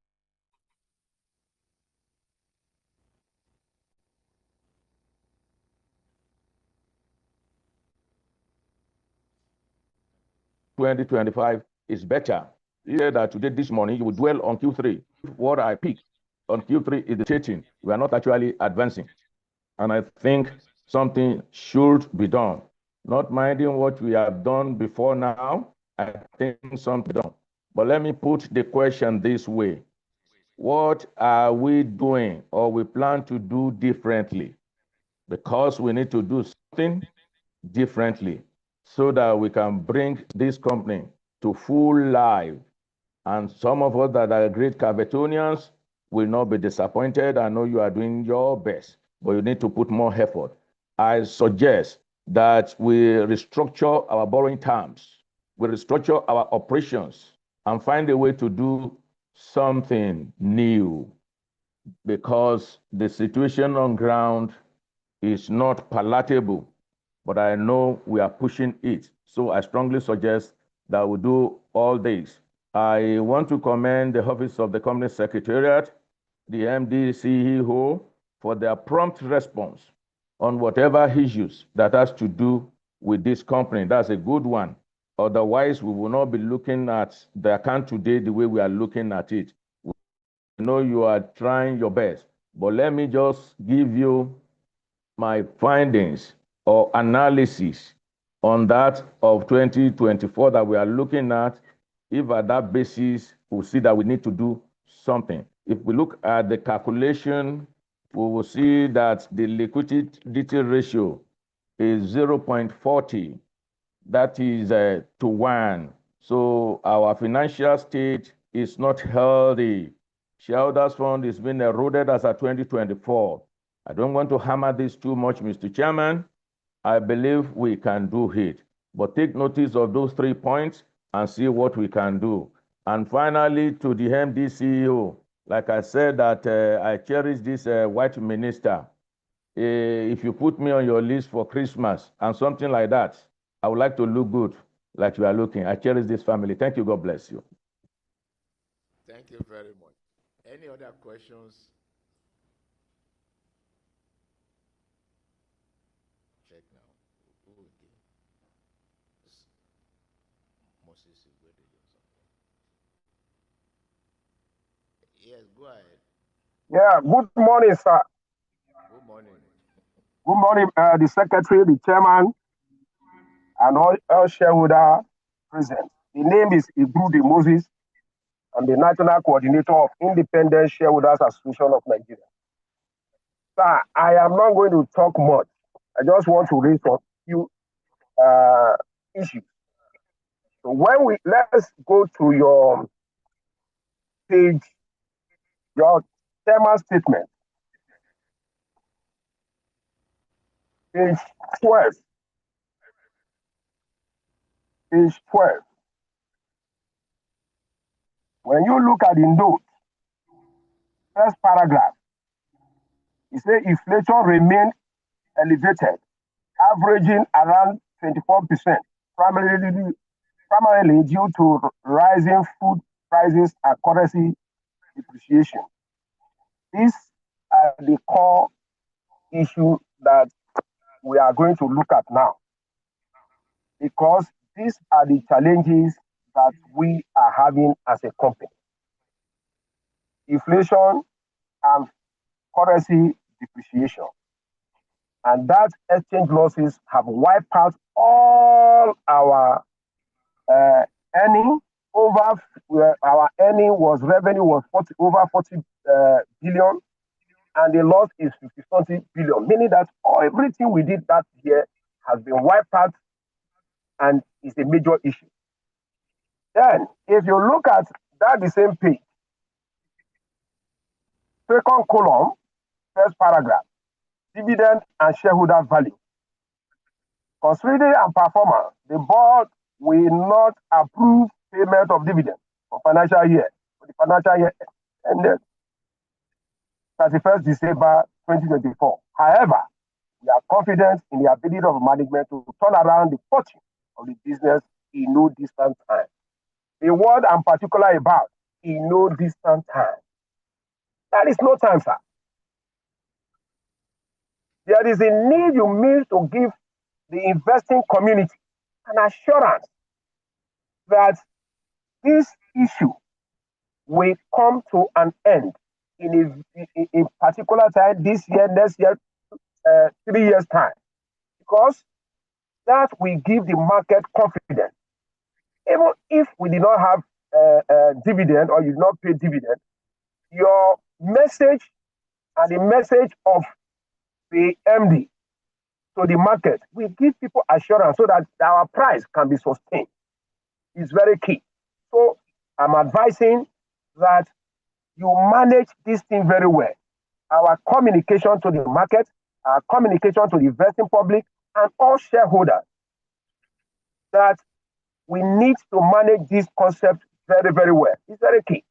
2025 is better. You said that today, this morning, you will dwell on Q3. What I pick on Q3 is the cheating. We are not actually advancing. And I think something should be done. Not minding what we have done before now, I think something done. But let me put the question this way. What are we doing or we plan to do differently? Because we need to do something differently so that we can bring this company to full life. And some of us that are great Cavertonians will not be disappointed. I know you are doing your best, but you need to put more effort. I suggest that we restructure our borrowing terms, we restructure our operations, and find a way to do something new, because the situation on ground is not palatable, but I know we are pushing it. So I strongly suggest that we do all this. I want to commend the Office of the Company Secretariat, the MD, CEO, for their prompt response on whatever issues that has to do with this company. That's a good one. Otherwise, we will not be looking at the account today the way we are looking at it. We know you are trying your best, but let me just give you my findings or analysis on that of 2024 that we are looking at. If at that basis, we'll see that we need to do something. If we look at the calculation, we will see that the liquidity ratio is 0.40. That is to 1. So our financial state is not healthy. Shareholders' fund is being eroded as of 2024. I don't want to hammer this too much, Mr. Chairman. I believe we can do it. But take notice of those 3 points and see what we can do. And finally, to the MD CEO, like I said, that I cherish this white minister. If you put me on your list for Christmas and something like that, I would like to look good like you are looking. I cherish this family. Thank you. God bless you. Thank you very much. Any other questions? Check now. Who again? Moses Igwede or something. Yes, go ahead. Yeah, good morning, sir. Good morning. Good morning, the secretary, the chairman, and all shareholder present. The name is Igrude Moses. I'm the national coordinator of Independent Shareholders Association of Nigeria. Sir, I am not going to talk much. I just want to raise a few issues. So let's go to your page, your chairman statement, page 12. Page 12. When you look at the note, first paragraph, it says inflation remained elevated, averaging around 24%, primarily due to rising food prices and currency depreciation. These are the core issues that we are going to look at now, because these are the challenges that we are having as a company. Inflation and currency depreciation. And that exchange losses have wiped out all our earning. Our earning revenue was over 40 billion, and the loss is 50 billion, meaning that everything we did that year has been wiped out and is a major issue. Then, if you look at that the same page, second column, first paragraph, dividend and shareholder value. Considering and performance, the board will not approve payment of dividend for the financial year ended 31st December 2024. However, we are confident in the ability of management to turn around the fortune of the business in no distant time. The word I'm particular about, in no distant time. That is no time, sir. There is a need you need to give the investing community an assurance that this issue will come to an end in a particular time, this year, next year, 3 years' time. Because that will give the market confidence. Even if we did not have dividend or you did not pay dividend, your message and the message of the MD to the market will give people assurance so that our price can be sustained. It's very key. So I'm advising that you manage this thing very well. Our communication to the market, our communication to the investing public, and all shareholders, that we need to manage this concept very, very well. It's very key.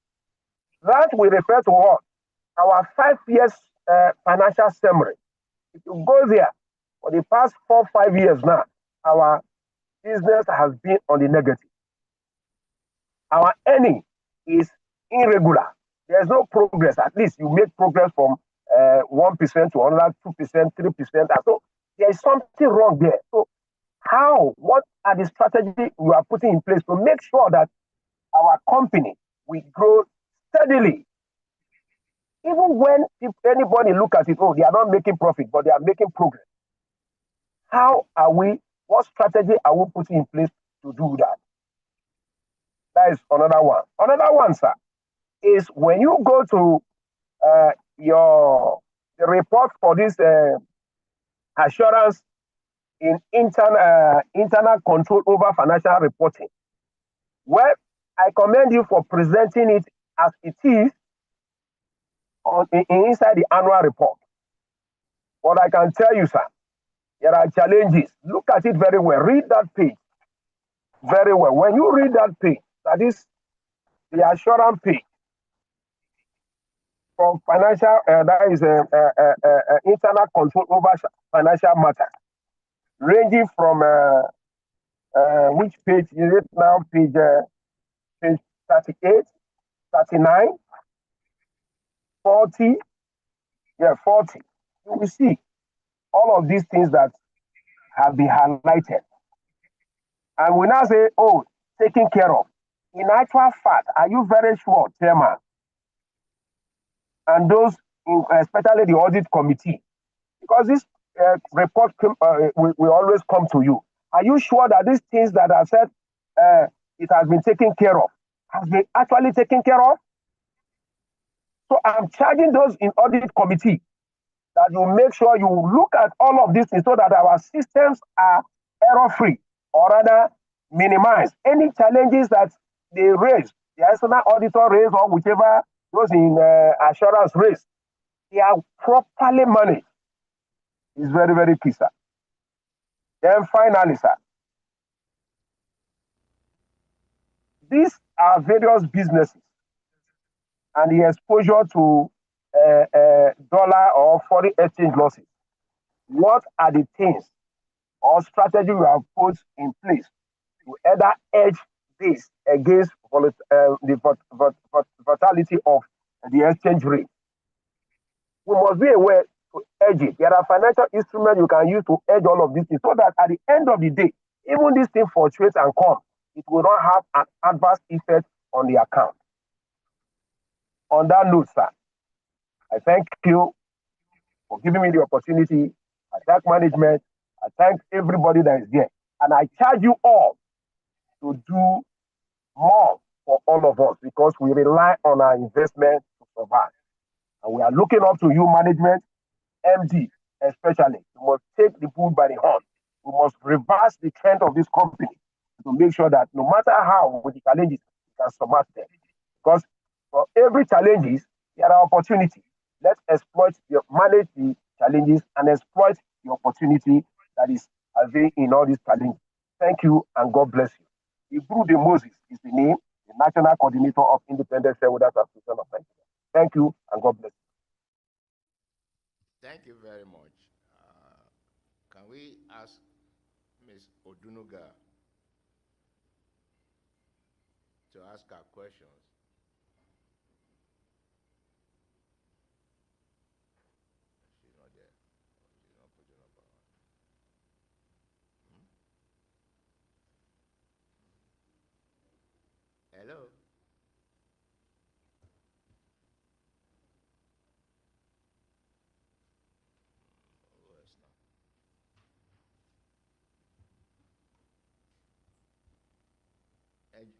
That we refer to what? Our 5 years financial summary. If you go there, for the past 4-5 years now, our business has been on the negative. Our earning is irregular. There's no progress. At least you make progress from 1% to another 2%, 3%. So there is something wrong there. So what are the strategies you are putting in place to make sure that our company will grow steadily? Even when if anybody look at it, they are not making profit, but they are making progress. What strategy are we putting in place to do that? That is another one. Another one, sir, is when you go to the report for this assurance in internal control over financial reporting. Well, I commend you for presenting it as it is inside the annual report. But I can tell you, sir, there are challenges. Look at it very well. Read that page very well. When you read that page, that is the assurance page from financial, that is internal control over financial matters, ranging from which page is it now? Page 38, 39, 40. Yeah, 40. You will see all of these things that have been highlighted. And we now say, taken care of. In actual fact, are you very sure, Chairman, and those, especially the audit committee, because this report will always come to you. Are you sure that these things that I said, it has been taken care of, has been actually taken care of? So I'm charging those in audit committee that you make sure you look at all of these things so that our systems are error-free, or rather minimize any challenges that they raise, the external auditor raise, or whichever those in assurance raise. They are properly managed. It's very, very key, sir. Then finally, sir, these are various businesses and the exposure to dollar or foreign exchange losses. What are the things or strategy we have put in place to either edge this against the volatility of the exchange rate? We must be aware to edge it. There are financial instruments you can use to edge all of these things so that at the end of the day, even this thing fluctuates and come, it will not have an adverse effect on the account. On that note, sir, I thank you for giving me the opportunity. I thank management. I thank everybody that is there. And I charge you all to do more for all of us because we rely on our investment to survive. And we are looking up to you, management, MD especially. You must take the bull by the horn. We must reverse the trend of this company to make sure that no matter how with the challenges, we can surmount them. Because for every challenges, there are opportunities. Let's manage the challenges and exploit the opportunity that is available in all these challenges. Thank you and God bless you. Ibrude Moses is the name, the National Coordinator of Independent Shareholders Association of Nigeria. Thank you and God bless you. Thank you very much. Can we ask Ms. Odunuga to ask her questions? She's not there. She's not putting up her hand. Hello?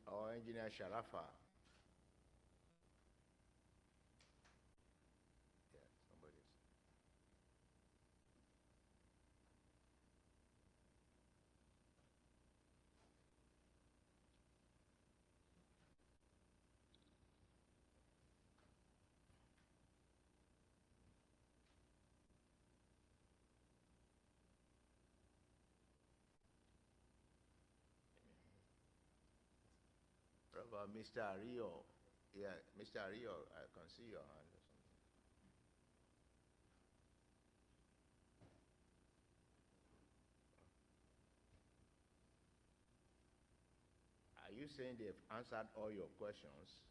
Or Engineer Sharafa. Yeah, somebody. Mr. Rio. Yeah, Mr. Rio, I can see your hand or something. Are you saying they've answered all your questions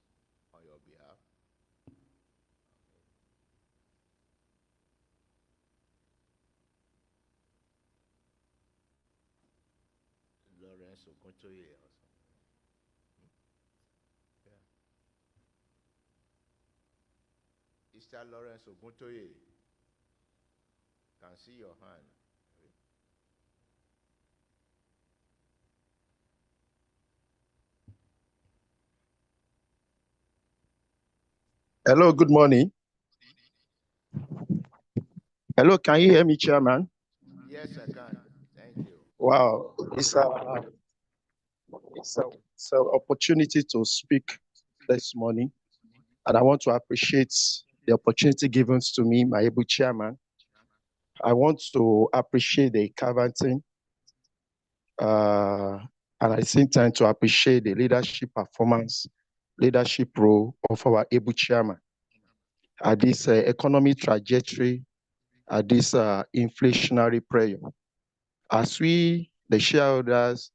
on your behalf? Lawrence Oguntoye or something. Yeah. Mr. Lawrence Oguntoye, can see your hand. Hello, good morning. Hello, can you hear me, Chairman? Yes, I can. Thank you. Wow, it's an opportunity to speak this morning, and I want to appreciate the opportunity given to me, my able chairman. I want to appreciate the Caverton, and at the same time to appreciate the leadership performance, leadership role of our able chairman at this economic trajectory, at this inflationary pressure. As we, the shareholders,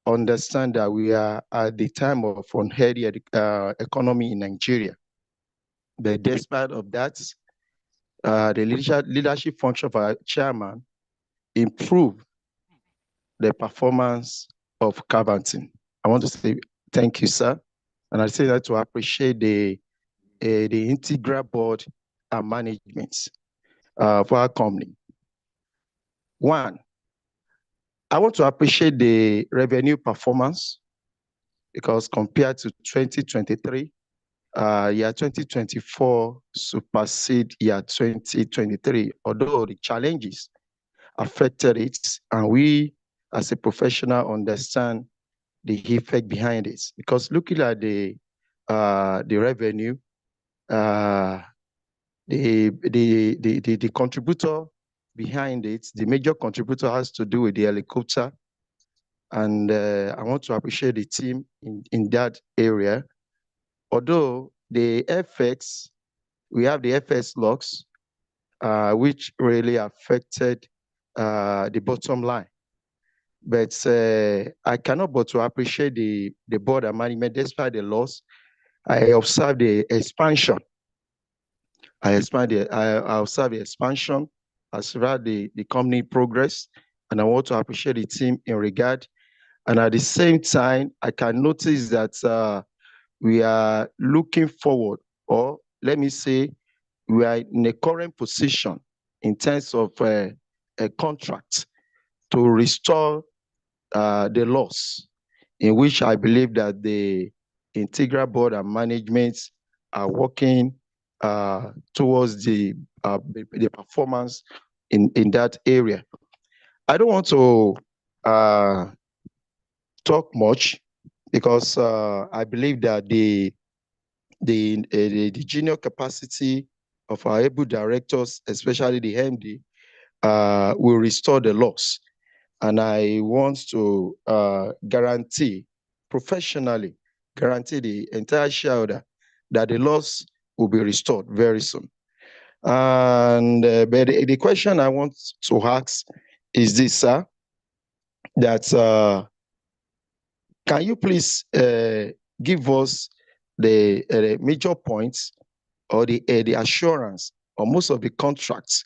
understand that we are at the time of unhealthy economy in Nigeria. But despite of that, the leadership function of our chairman improved the performance of Caverton. I want to say thank you, sir. And I say that to appreciate the integral board and management for our company. One, I want to appreciate the revenue performance because compared to 2023, year 2024 supersede year 2023, although the challenges affected it, and we as a professional understand the effect behind it. Because looking at the revenue, the contributor behind it, the major contributor has to do with the helicopter. And I want to appreciate the team in that area. Although the FX, we have the FX loss, which really affected the bottom line. But I cannot but to appreciate the board and management. Despite the loss, I observed the expansion I observe the expansion as far the company progress, and I want to appreciate the team in regard. And at the same time, I can notice that we are looking forward, or let me say, we are in a current position in terms of a contract to restore the loss, in which I believe that the integral board and management are working towards the performance in that area. I don't want to talk much because I believe that the junior capacity of our able directors, especially the MD, will restore the loss. And I want to professionally guarantee the entire shareholder that the loss will be restored very soon. And but the question I want to ask is this, sir, that can you please give us the major points or the assurance or most of the contracts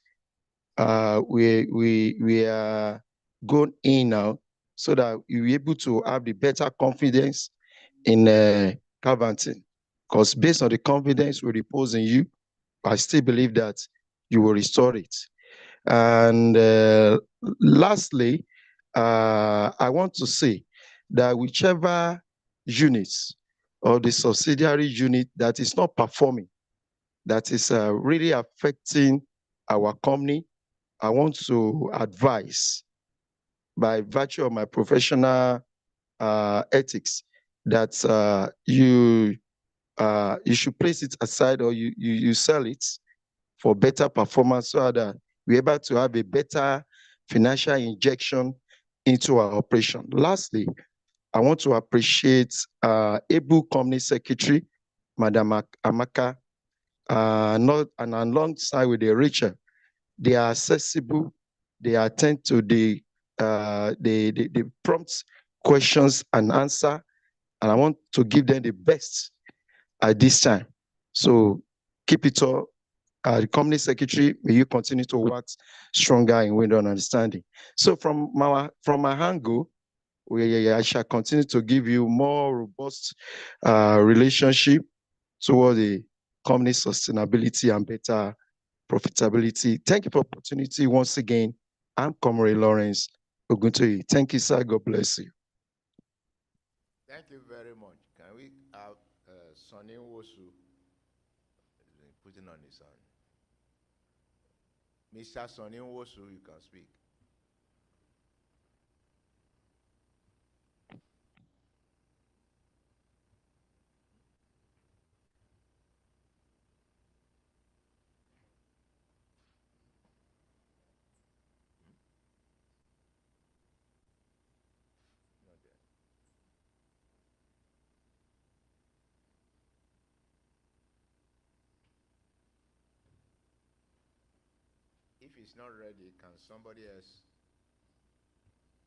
we are going in now, so that you'll be able to have the better confidence in Caverton? Because based on the confidence we repose in you, I still believe that you will restore it. And lastly, I want to say that whichever units or the subsidiary unit that is not performing, that is really affecting our company, I want to advise, by virtue of my professional ethics, that you should place it aside, or you sell it for better performance, so that we're able to have a better financial injection into our operation. Lastly, I want to appreciate able company secretary, Madam Amaka, and alongside with the Rachel. They are accessible, they attend to the prompt questions and answer, and I want to give them the best at this time. So keep it up. The company secretary, may you continue to work stronger in window and understanding. So from my angle, I shall continue to give you more robust relationship toward the company sustainability and better profitability. Thank you for the opportunity once again. I'm Comrade Lawrence Oguntoyi. Thank you, sir. God bless you. Thank you very much. Can we have Sonny Wosu putting on his hand? Mr. Sonny Wosu, you can speak. If he's not ready, can somebody else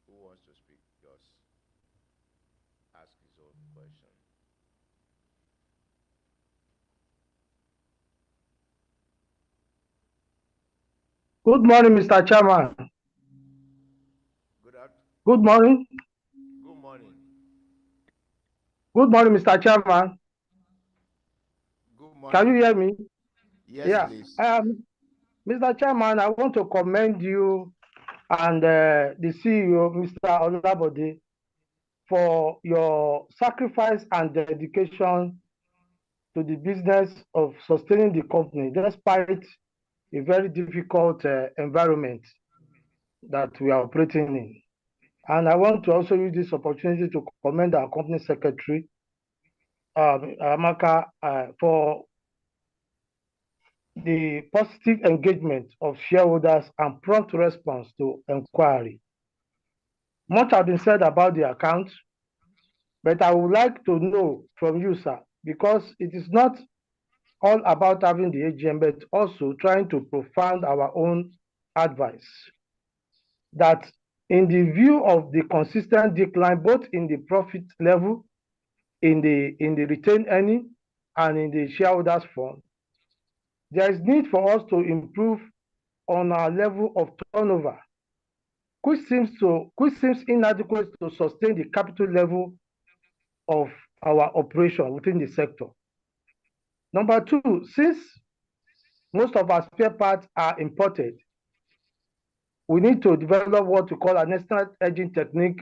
who wants to speak just ask his own question? Good morning, Mr. Chairman. Good morning. Good morning. Good morning, Mr. Chairman. Good morning. Can you hear me? Yes, please. Mr. Chairman, I want to commend you and the CEO, Mr. Olabode, for your sacrifice and dedication to the business of sustaining the company, despite a very difficult environment that we are operating in. And I want to also use this opportunity to commend our company secretary, Amaka, for the positive engagement of shareholders and prompt response to inquiry. Much has been said about the account, but I would like to know from you, sir, because it is not all about having the AGM, but also trying to profound our own advice, that in the view of the consistent decline, both in the profit level, in the retained earning, and in the shareholders fund, There is need for us to improve on our level of turnover, which seems inadequate to sustain the capital level of our operation within the sector. Number two, since most of our spare parts are imported, we need to develop what we call an external hedging technique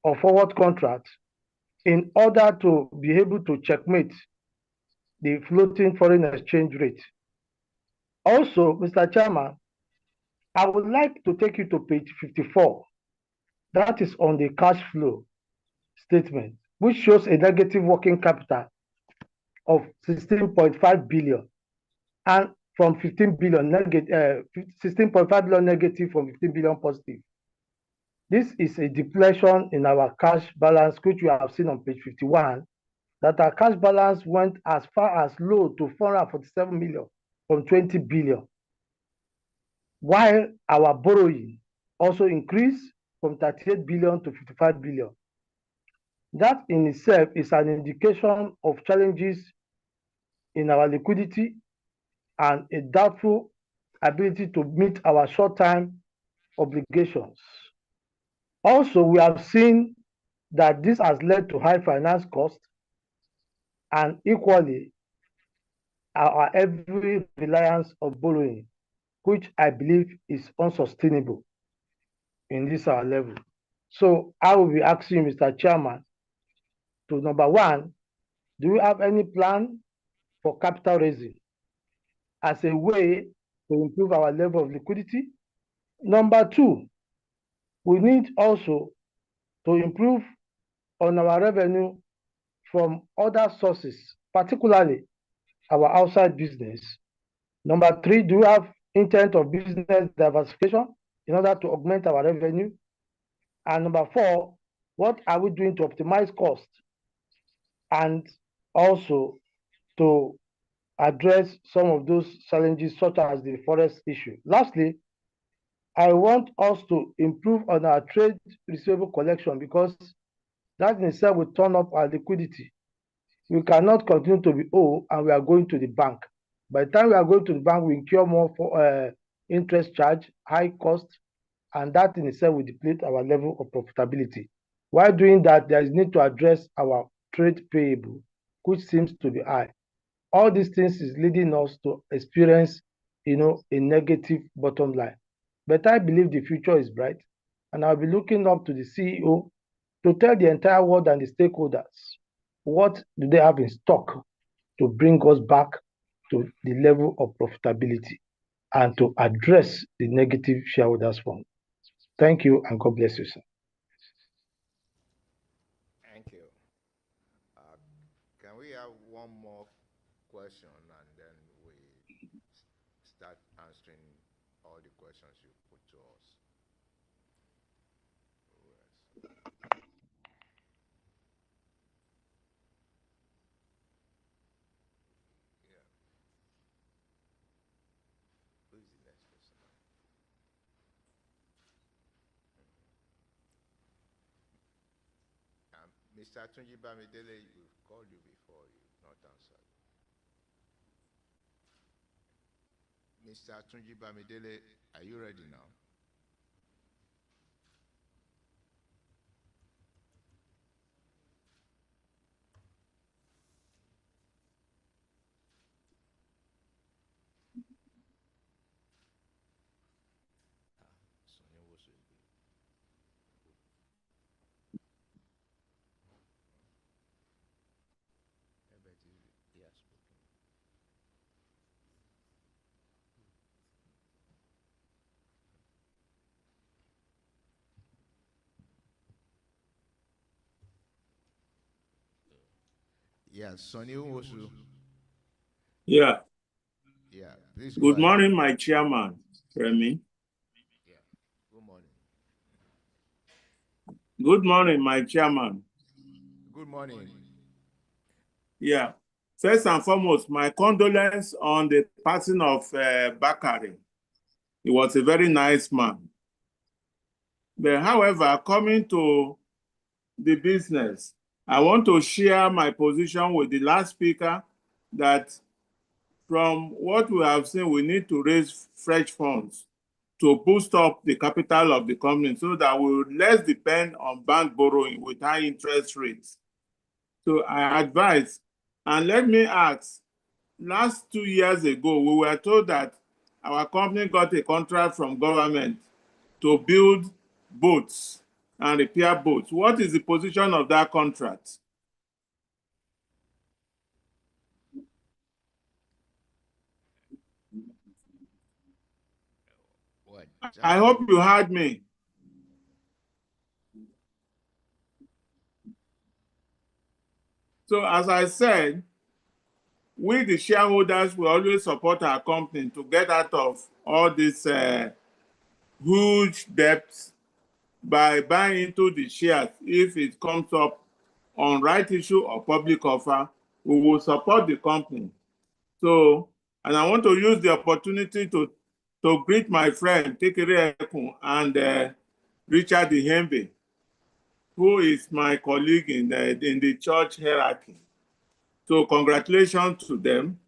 or forward contract in order to be able to checkmate the floating foreign exchange rate. Also, Mr. Chairman, I would like to take you to page 54. That is on the cash flow statement, which shows a negative working capital of 16.5 billion and from 15 billion negative, 16.5 billion negative from 15 billion positive. This is a depletion in our cash balance, which we have seen on page 51, that our cash balance went as far as low to 447 million from 20 billion, while our borrowing also increased from 38 billion to 55 billion. That in itself is an indication of challenges in our liquidity and a doubtful ability to meet our short-term obligations. Also, we have seen that this has led to high finance costs and equally our heavy reliance of borrowing, which I believe is unsustainable in this our level. So I will be asking Mr. Chairman to, number one, do you have any plan for capital raising as a way to improve our level of liquidity? Number two, we need also to improve on our revenue from other sources, particularly our outside business. Number three, do you have intent of business diversification in order to augment our revenue? And number four, what are we doing to optimize costs and also to address some of those challenges such as the forest issue? Lastly, I want us to improve on our trade receivable collection because that in itself will turn up our liquidity. We cannot continue to be owed and we are going to the bank. By the time we are going to the bank, we incur more for interest charge, high cost, and that in itself will deplete our level of profitability. While doing that, there is need to address our trade payable, which seems to be high. All these things is leading us to experience, a negative bottom line. But I believe the future is bright, and I'll be looking up to the CEO to tell the entire world and the stakeholders what do they have in stock to bring us back to the level of profitability and to address the negative shareholders fund. Thank you, and God bless you, sir. Thank you. Can we have one more question and then we start answering all the questions you put to us? Yeah. Who is the next person? Mr. Tunji Bamidele, we've called you before, you've not answered. Mr. Tunji Bamidele, are you ready now? Yeah, Sonny Uwosu. Yeah. Yeah, please Good morning, my chairman, Remy. Yeah, good morning. Good morning, my chairman. Good morning. Yeah. First and foremost, my condolence on the passing of Bakari. He was a very nice man. But however, coming to the business, I want to share my position with the last speaker that from what we have seen, we need to raise fresh funds to boost up the capital of the company so that we will less depend on bank borrowing with high interest rates. So I advise, and let me ask, last 2 years ago, we were told that our company got a contract from government to build boats and repair boats. What is the position of that contract? What? I hope you heard me. So as I said, we the shareholders will always support our company to get out of all these huge debts by buying into the shares. If it comes up on right issue or public offer, we will support the company. So, and I want to use the opportunity to greet my friend Tekere Ekun and Richard Ihembe, who is my colleague in the church hierarchy. So congratulations to them.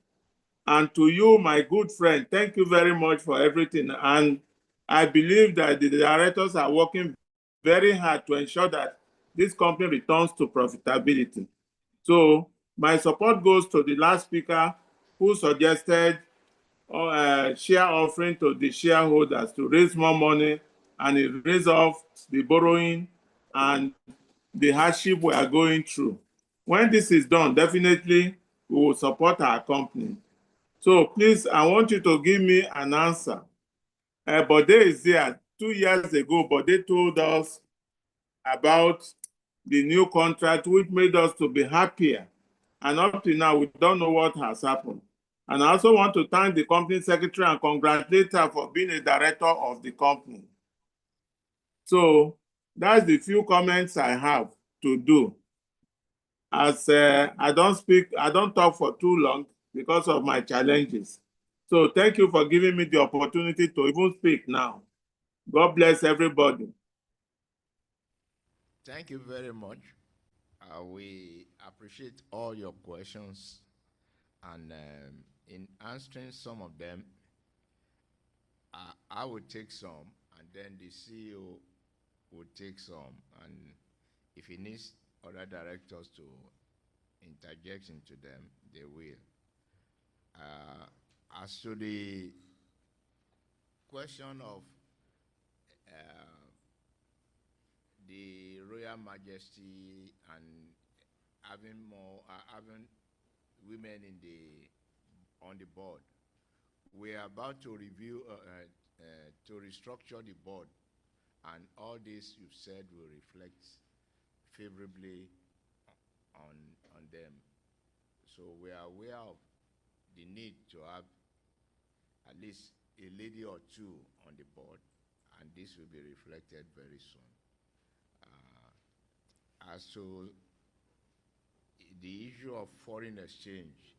And to you, my good friend, thank you very much for everything. And I believe that the directors are working very hard to ensure that this company returns to profitability. So my support goes to the last speaker who suggested share offering to the shareholders to raise more money and it raise off the borrowing and the hardship we are going through. When this is done, definitely we will support our company. So please, I want you to give me an answer. Bode is there. 2 years ago, Bode told us about the new contract, which made us to be happier. And up to now, we don't know what has happened. And I also want to thank the company secretary and congratulate her for being a director of the company. So that's the few comments I have to do. As I don't talk for too long because of my challenges. So thank you for giving me the opportunity to even speak now. God bless everybody. Thank you very much. We appreciate all your questions, and in answering some of them, I will take some, and then the CEO will take some, and if he needs other directors to interject into them, they will. As to the question of the Royal Majesty and having women on the board, we are about to review to restructure the board, and all this you've said will reflect favorably on them. So we are aware of the need to have at least a lady or two on the board, and this will be reflected very soon. As to the issue of foreign exchange,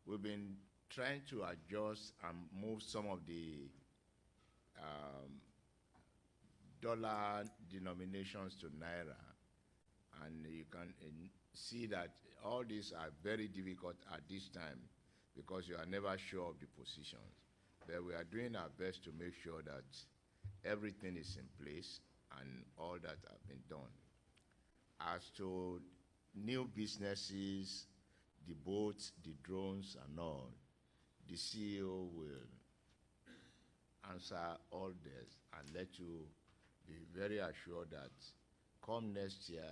we've been trying to adjust and move some of the dollar denominations to naira, and you can see that all these are very difficult at this time because you are never sure of the positions. But we are doing our best to make sure that everything is in place and all that have been done. As to new businesses, the boats, the drones, and all, the CEO will answer all this and let you be very assured that come next year,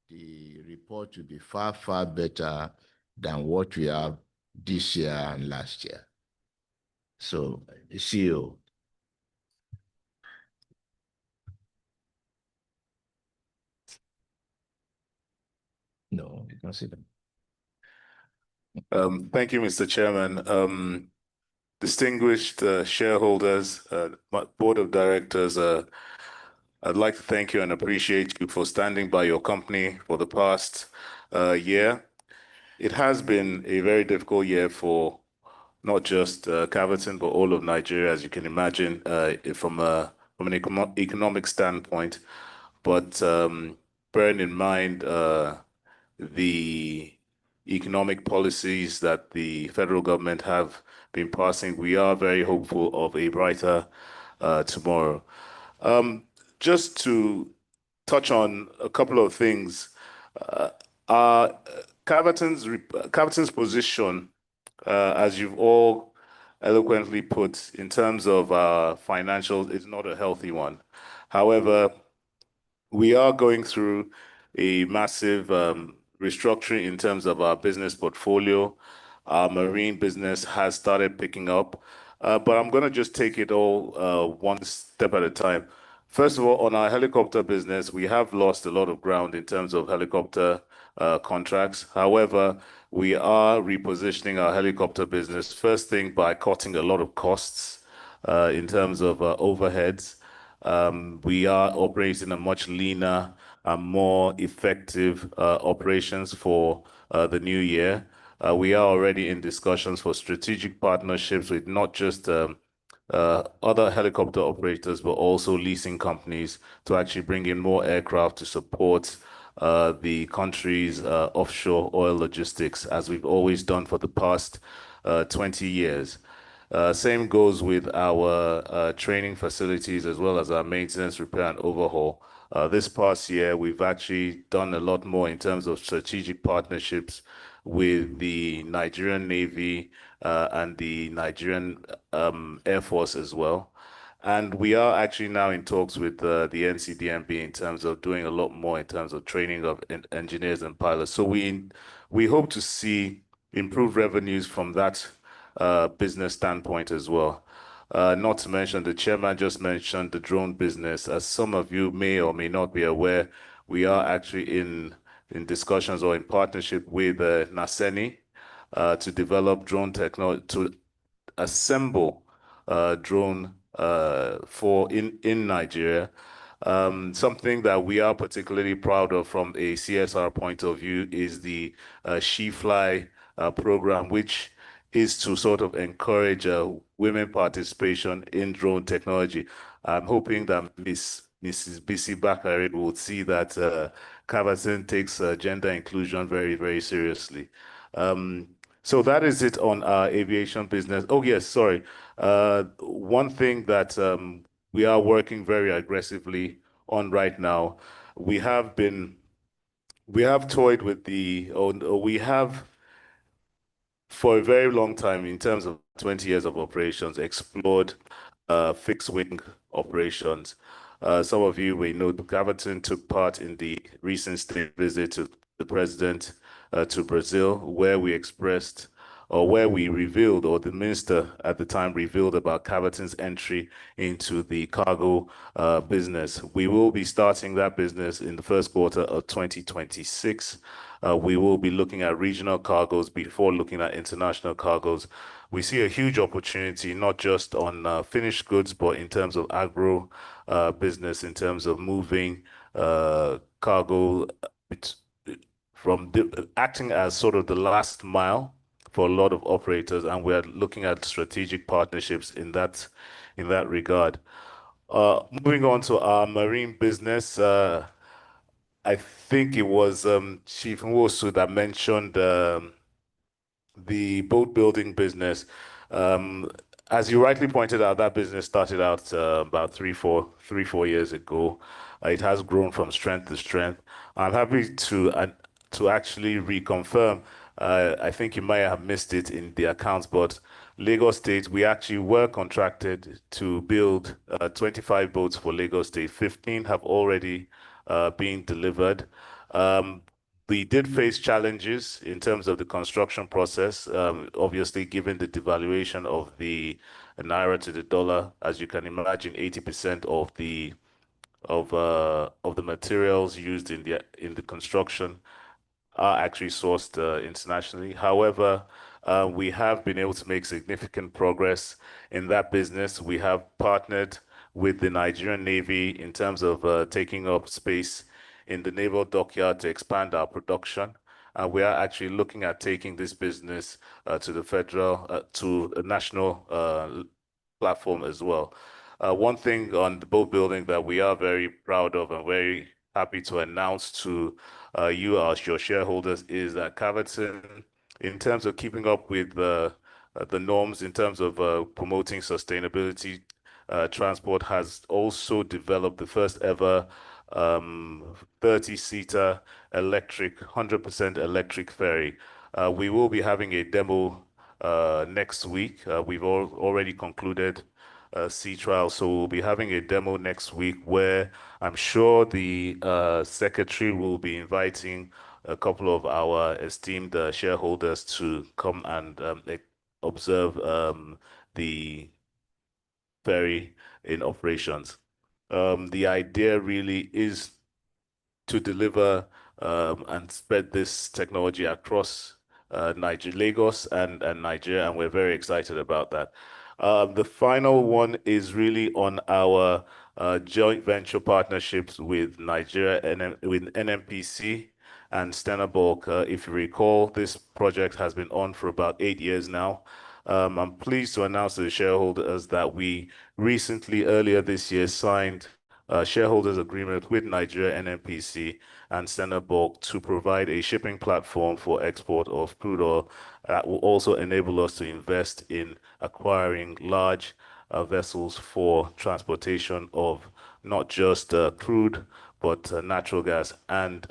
the report will be far, far better than what we have this year and last year. So, the CEO. No, you can see them. Thank you, Mr. Chairman. Distinguished shareholders, board of directors, I'd like to thank you and appreciate you for standing by your company for the past year. It has been a very difficult year for not just Caverton, but all of Nigeria, as you can imagine, from an economic standpoint. But bearing in mind the economic policies that the federal government have been passing, we are very hopeful of a brighter tomorrow. Just to touch on a couple of things, our Caverton's position, as you've all eloquently put, in terms of financials, is not a healthy one. However, we are going through a massive restructuring in terms of our business portfolio. Our marine business has started picking up, but I'm going to just take it all one step at a time. First of all, on our helicopter business, we have lost a lot of ground in terms of helicopter contracts. However, we are repositioning our helicopter business, first thing by cutting a lot of costs in terms of overheads. We are operating a much leaner and more effective operations for the new year. We are already in discussions for strategic partnerships with not just other helicopter operators, but also leasing companies to actually bring in more aircraft to support the country's offshore oil logistics, as we've always done for the past 20 years. Same goes with our training facilities as well as our maintenance, repair, and overhaul. This past year, we've actually done a lot more in terms of strategic partnerships with the Nigerian Navy and the Nigerian Air Force as well. And we are actually now in talks with the NCDMB in terms of doing a lot more in terms of training of engineers and pilots. So we hope to see improved revenues from that business standpoint as well. Not to mention, the chairman just mentioned the drone business. As some of you may or may not be aware, we are actually in discussions or in partnership with Naseni to develop drone technology, to assemble drone in Nigeria. Something that we are particularly proud of from a CSR point of view is the She Fly program, which is to sort of encourage women participation in drone technology. I'm hoping that Mrs. Bisi Bakari will see that Caverton takes gender inclusion very, very seriously. So that is it on our aviation business. Oh, yes, sorry. One thing that we are working very aggressively on right now, we have toyed with we have for a very long time, in terms of 20 years of operations, explored fixed wing operations. Some of you may know Caverton took part in the recent state visit to the president to Brazil, where we expressed, or where we revealed, or the minister at the time revealed about Caverton's entry into the cargo business. We will be starting that business in the first quarter of 2026. We will be looking at regional cargoes before looking at international cargoes. We see a huge opportunity, not just on finished goods, but in terms of agro business, in terms of moving cargo from acting as sort of the last mile for a lot of operators, and we're looking at strategic partnerships in that regard. Moving on to our marine business, I think it was Chief Nwosu that mentioned the boat building business. As you rightly pointed out, that business started out about three, four years ago. It has grown from strength to strength. I'm happy to actually reconfirm. I think you might have missed it in the accounts, but Lagos State, we actually were contracted to build 25 boats for Lagos State. 15 have already been delivered. We did face challenges in terms of the construction process, obviously given the devaluation of the naira to the dollar. As you can imagine, 80% of the materials used in the construction are actually sourced internationally. However, we have been able to make significant progress in that business. We have partnered with the Nigerian Navy in terms of taking up space in the naval dockyard to expand our production. We are actually looking at taking this business to the federal, to a national platform as well. One thing on the boat building that we are very proud of and very happy to announce to you, as your shareholders, is that Caverton, in terms of keeping up with the norms, in terms of promoting sustainability, transport, has also developed the first ever 30-seater electric, 100% electric ferry. We will be having a demo next week. We've already concluded sea trial, so we'll be having a demo next week where I'm sure the secretary will be inviting a couple of our esteemed shareholders to come and observe the ferry in operations. The idea really is to deliver and spread this technology across Lagos and Nigeria, and we're very excited about that. The final one is really on our joint venture partnerships with Nigeria and with NNPC and Stena Bulk. If you recall, this project has been on for about 8 years now. I'm pleased to announce to the shareholders that we recently, earlier this year, signed a shareholders agreement with Nigeria NNPC and Stena Bulk to provide a shipping platform for export of crude oil that will also enable us to invest in acquiring large vessels for transportation of not just crude, but natural gas and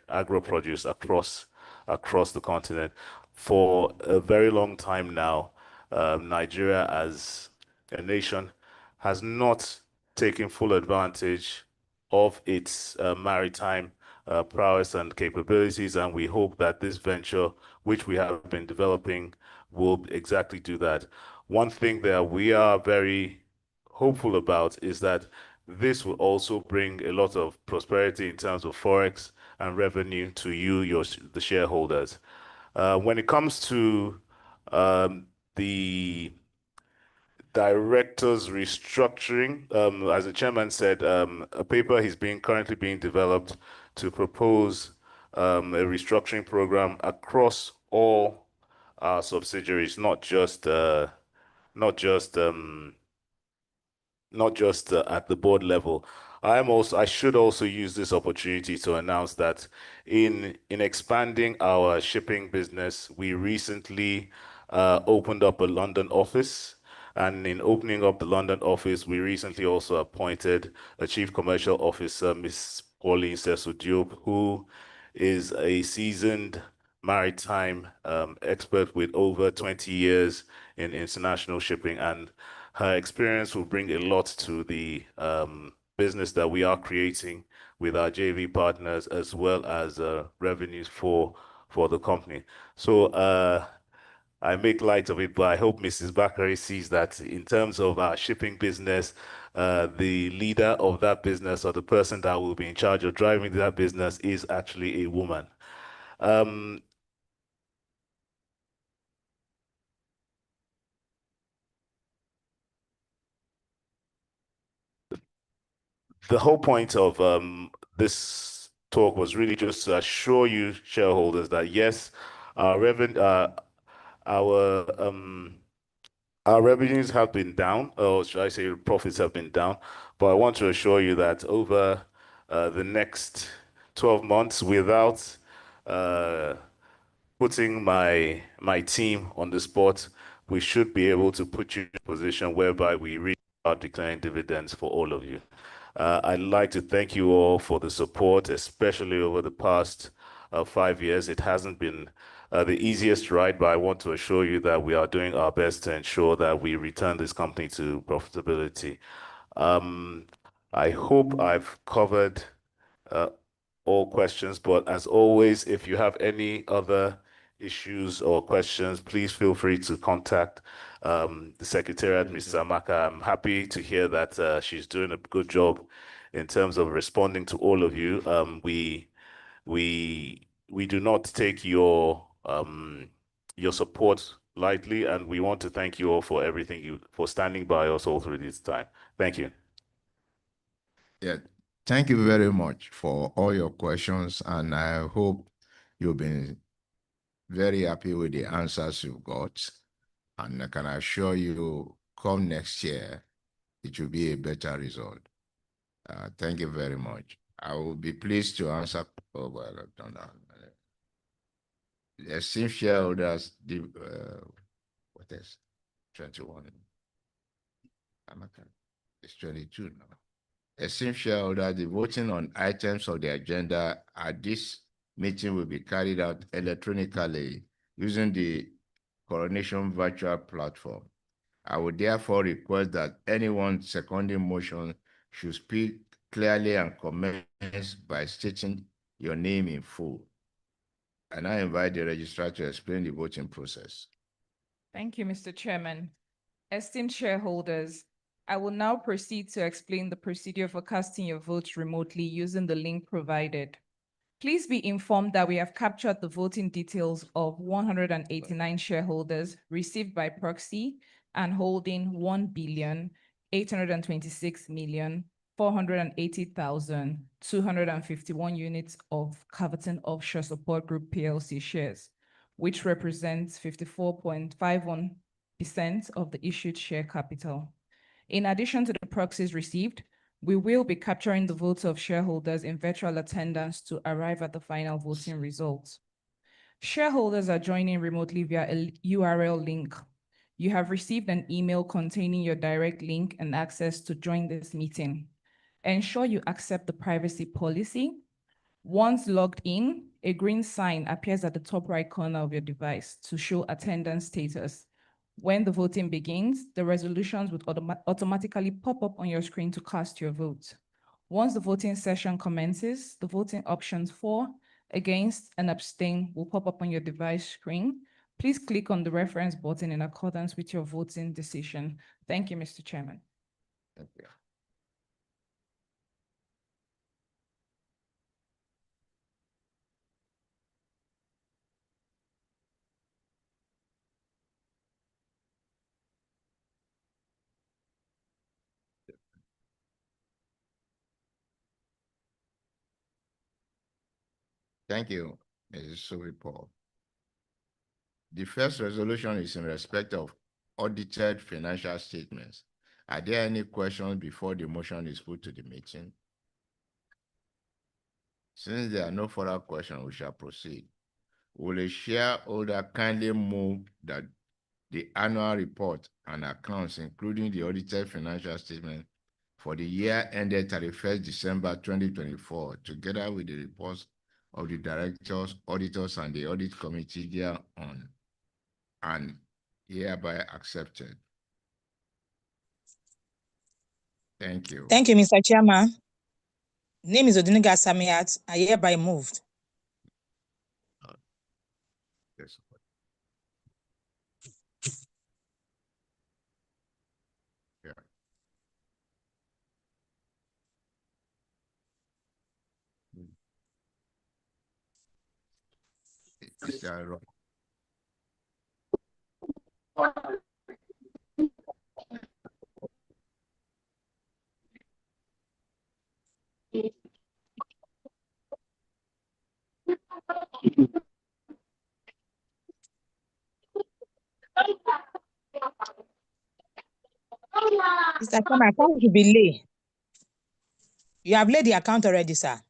agro produce across the continent. For a very long time now, Nigeria as a nation has not taken full advantage of its maritime prowess and capabilities, and we hope that this venture, which we have been developing, will exactly do that. One thing that we are very hopeful about is that this will also bring a lot of prosperity in terms of forex and revenue to you, the shareholders. When it comes to the directors restructuring, as the chairman said, a paper is currently being developed to propose a restructuring program across all our subsidiaries, not just at the board level. I should also use this opportunity to announce that in expanding our shipping business, we recently opened up a London office. And in opening up the London office, we recently also appointed a Chief Commercial Officer, Ms. Pauline Sesu-Diop, who is a seasoned maritime expert with over 20 years in international shipping, and her experience will bring a lot to the business that we are creating with our JV partners, as well as revenues for the company. So I make light of it, but I hope Mrs. Bakari sees that in terms of our shipping business, the leader of that business, or the person that will be in charge of driving that business, is actually a woman. The whole point of this talk was really just to assure you shareholders that yes, our revenues have been down, or should I say profits have been down, but I want to assure you that over the next 12 months, without putting my team on the spot, we should be able to put you in a position whereby we really are declaring dividends for all of you. I'd like to thank you all for the support, especially over the past 5 years. It hasn't been the easiest ride, but I want to assure you that we are doing our best to ensure that we return this company to profitability. I hope I've covered all questions, but as always, if you have any other issues or questions, please feel free to contact the Secretariat, Mr. Amaka. I'm happy to hear that she's doing a good job in terms of responding to all of you. We do not take your support lightly, and we want to thank you all for everything for standing by us all through this time. Thank you. Yeah, thank you very much for all your questions, and I hope you've been very happy with the answers you've got. And I can assure you, come next year, it will be a better result. Thank you very much. I will be pleased to answer. Oh, well, I've done that. The esteemed shareholders, what is 21? It's 22 now. Esteemed shareholders, the voting on items of the agenda at this meeting will be carried out electronically using the Coronation virtual platform. I would therefore request that anyone seconding motion should speak clearly and commence by stating your name in full. And I invite the registrar to explain the voting process. Thank you, Mr. Chairman. Esteemed shareholders, I will now proceed to explain the procedure for casting your votes remotely using the link provided. Please be informed that we have captured the voting details of 189 shareholders received by proxy and holding 1,826,480,251 units of Caverton Offshore Support Group PLC shares, which represents 54.51% of the issued share capital. In addition to the proxies received, we will be capturing the votes of shareholders in virtual attendance to arrive at the final voting results. Shareholders are joining remotely via a URL link. You have received an email containing your direct link and access to join this meeting. Ensure you accept the privacy policy. Once logged in, a green sign appears at the top right corner of your device to show attendance status. When the voting begins, the resolutions would automatically pop up on your screen to cast your vote. Once the voting session commences, the voting options for, against, and abstain will pop up on your device screen. Please click on the reference button in accordance with your voting decision. Thank you, Mr. Chairman. Thank you. Thank you, Mrs. Sophie Paul. The first resolution is in respect of audited financial statements. Are there any questions before the motion is put to the meeting? Since there are no further questions, we shall proceed. Will a shareholder kindly move that the annual report and accounts, including the audited financial statement for the year ended 31st December 2024, together with the reports of the directors, auditors, and the audit committee thereon, and hereby accepted? Thank you. Thank you, Mr. Chairman. Name is Odiniga Samiat. I hereby moved. Yes. Yeah. Is that wrong? Mr. Chairman, account should be lay. You have laid the account already, sir.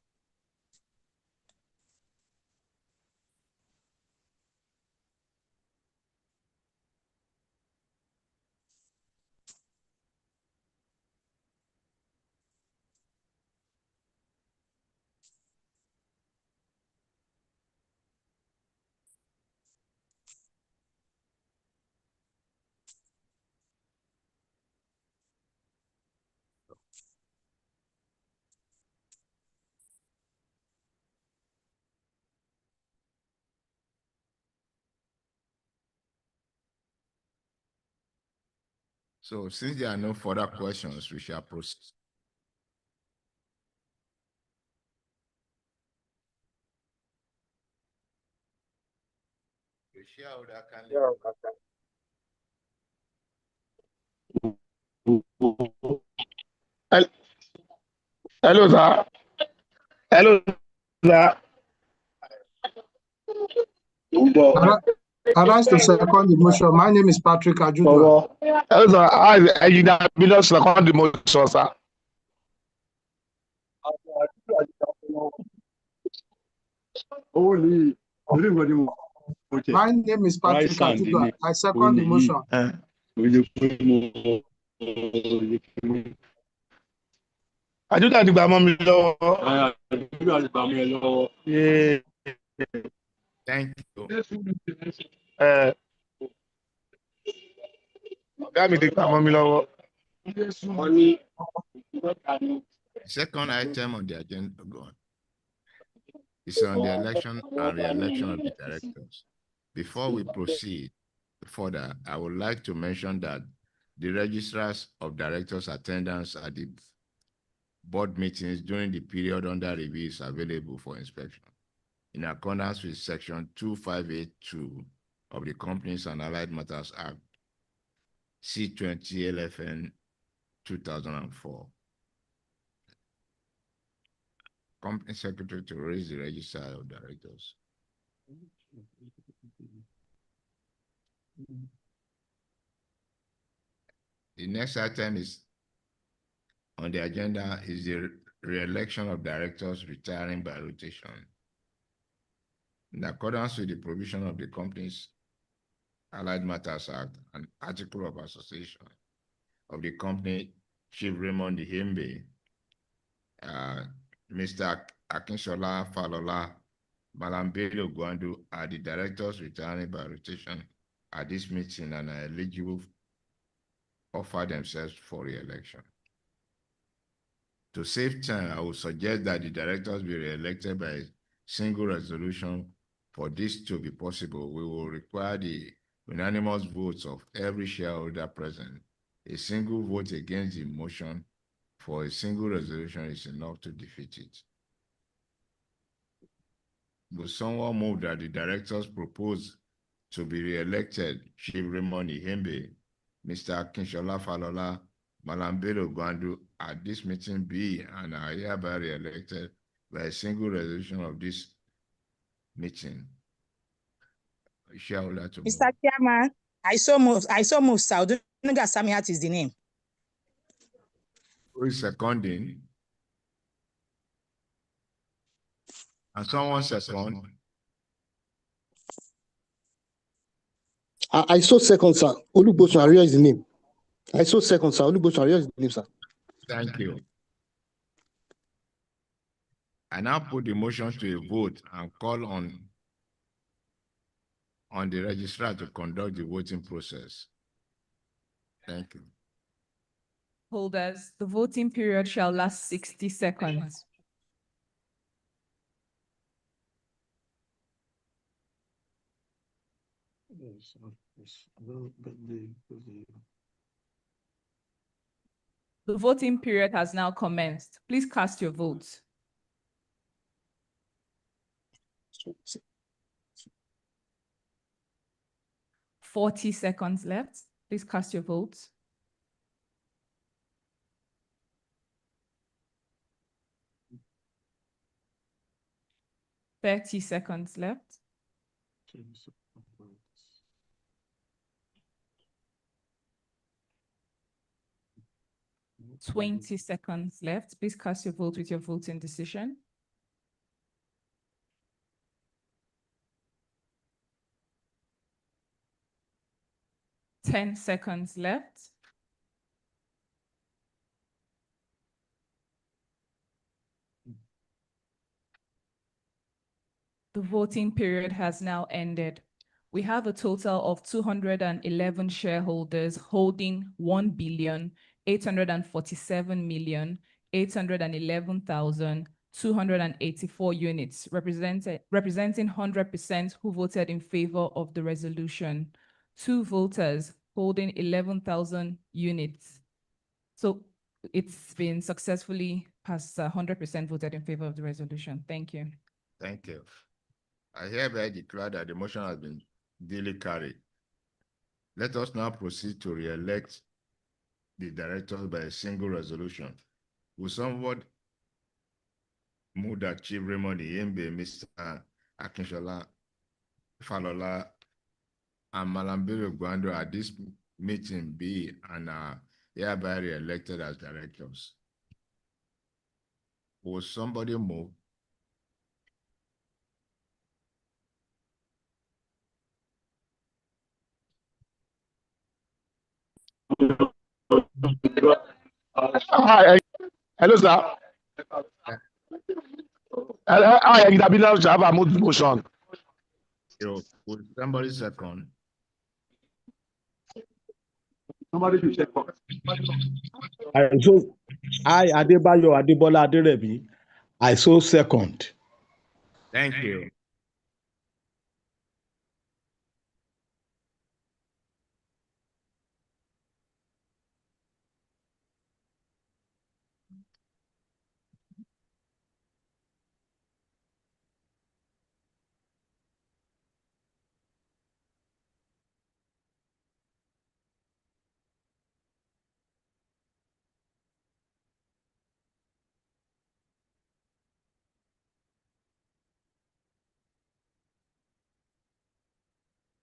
So since there are no further questions, we shall proceed. The shareholder can Hello, sir. Hello, sir. I'd like to second the motion. My name is Patrick Ajudwa. Hello, sir. I second the motion, sir. My name is Patrick Atuba. I second the motion. àdúrà ti gbà mọ́ mi lọ́wọ́. Yéé. Thank you. Ẹ, ọ̀gá mi ti gbà mọ́ mi lọ́wọ́. The second item on the agenda is on the election and re-election of the directors. Before we proceed further, I would like to mention that the registrars of directors' attendance at the board meetings during the period under review is available for inspection in accordance with Section 2582 of the Companies and Allied Matters Act, C20 LFN 2004. Company Secretary to raise the register of directors. The next item is on the agenda is the re-election of directors retiring by rotation. In accordance with the provision of the Companies Allied Matters Act and Article of Association of the company, Chief Raymond Ihembe, Mr. Akinshola Falola, Malambele Gwandu are the directors retiring by rotation at this meeting and are eligible to offer themselves for re-election. To save time, I would suggest that the directors be re-elected by a single resolution. For this to be possible, we will require the unanimous votes of every shareholder present. A single vote against the motion for a single resolution is enough to defeat it. Will someone move that the directors propose to be re-elected, Chief Raymond Ihembe, Mr. Akinshola Falola, Malambele Gwandu, at this meeting be and are hereby re-elected by a single resolution of this meeting? Mr. Chairman, I so move, sir. Odunuga Samihat is the name. Who is seconding? And someone second? I saw second, sir. Olubosun Aria is the name. I saw second, sir. Olubosun Aria is the name, sir. Thank you. I now put the motion to a vote and call on the registrar to conduct the voting process. Thank you. Holders, the voting period shall last 60 seconds. The voting period has now commenced. Please cast your votes. "40 seconds left. Please cast your votes. "30 seconds left. "20 seconds left. Please cast your vote with your voting decision. "10 seconds left. The voting period has now ended. We have a total of 211 shareholders holding 1,847,811,284 units, representing 100% who voted in favor of the resolution. 2 voters holding 11,000 units. So it's been successfully passed. 100% voted in favor of the resolution. Thank you. Thank you. I hereby declare that the motion has been duly carried. Let us now proceed to re-elect the directors by a single resolution. Will someone move that Chief Raymond Ihembe, Mr. Akinshola Falola, and Malambele Gwandu at this meeting be and are hereby re-elected as directors? Will somebody move? Hi, hello, sir. Hi, it have been announced to have a motion. Would somebody second? Somebody should check for. I Adebayo Adebola Aderebi, I so second. Thank you.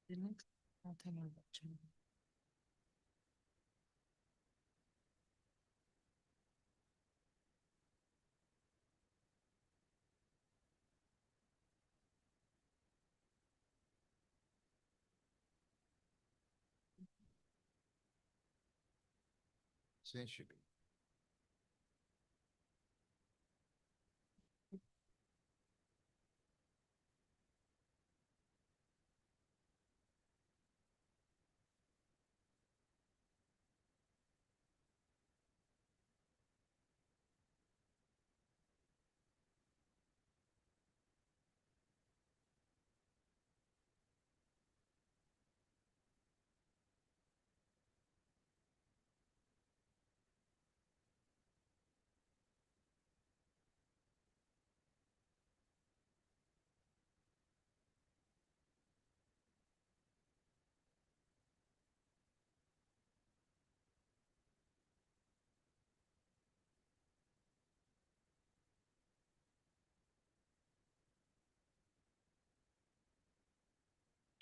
The next item on the agenda. Essentially.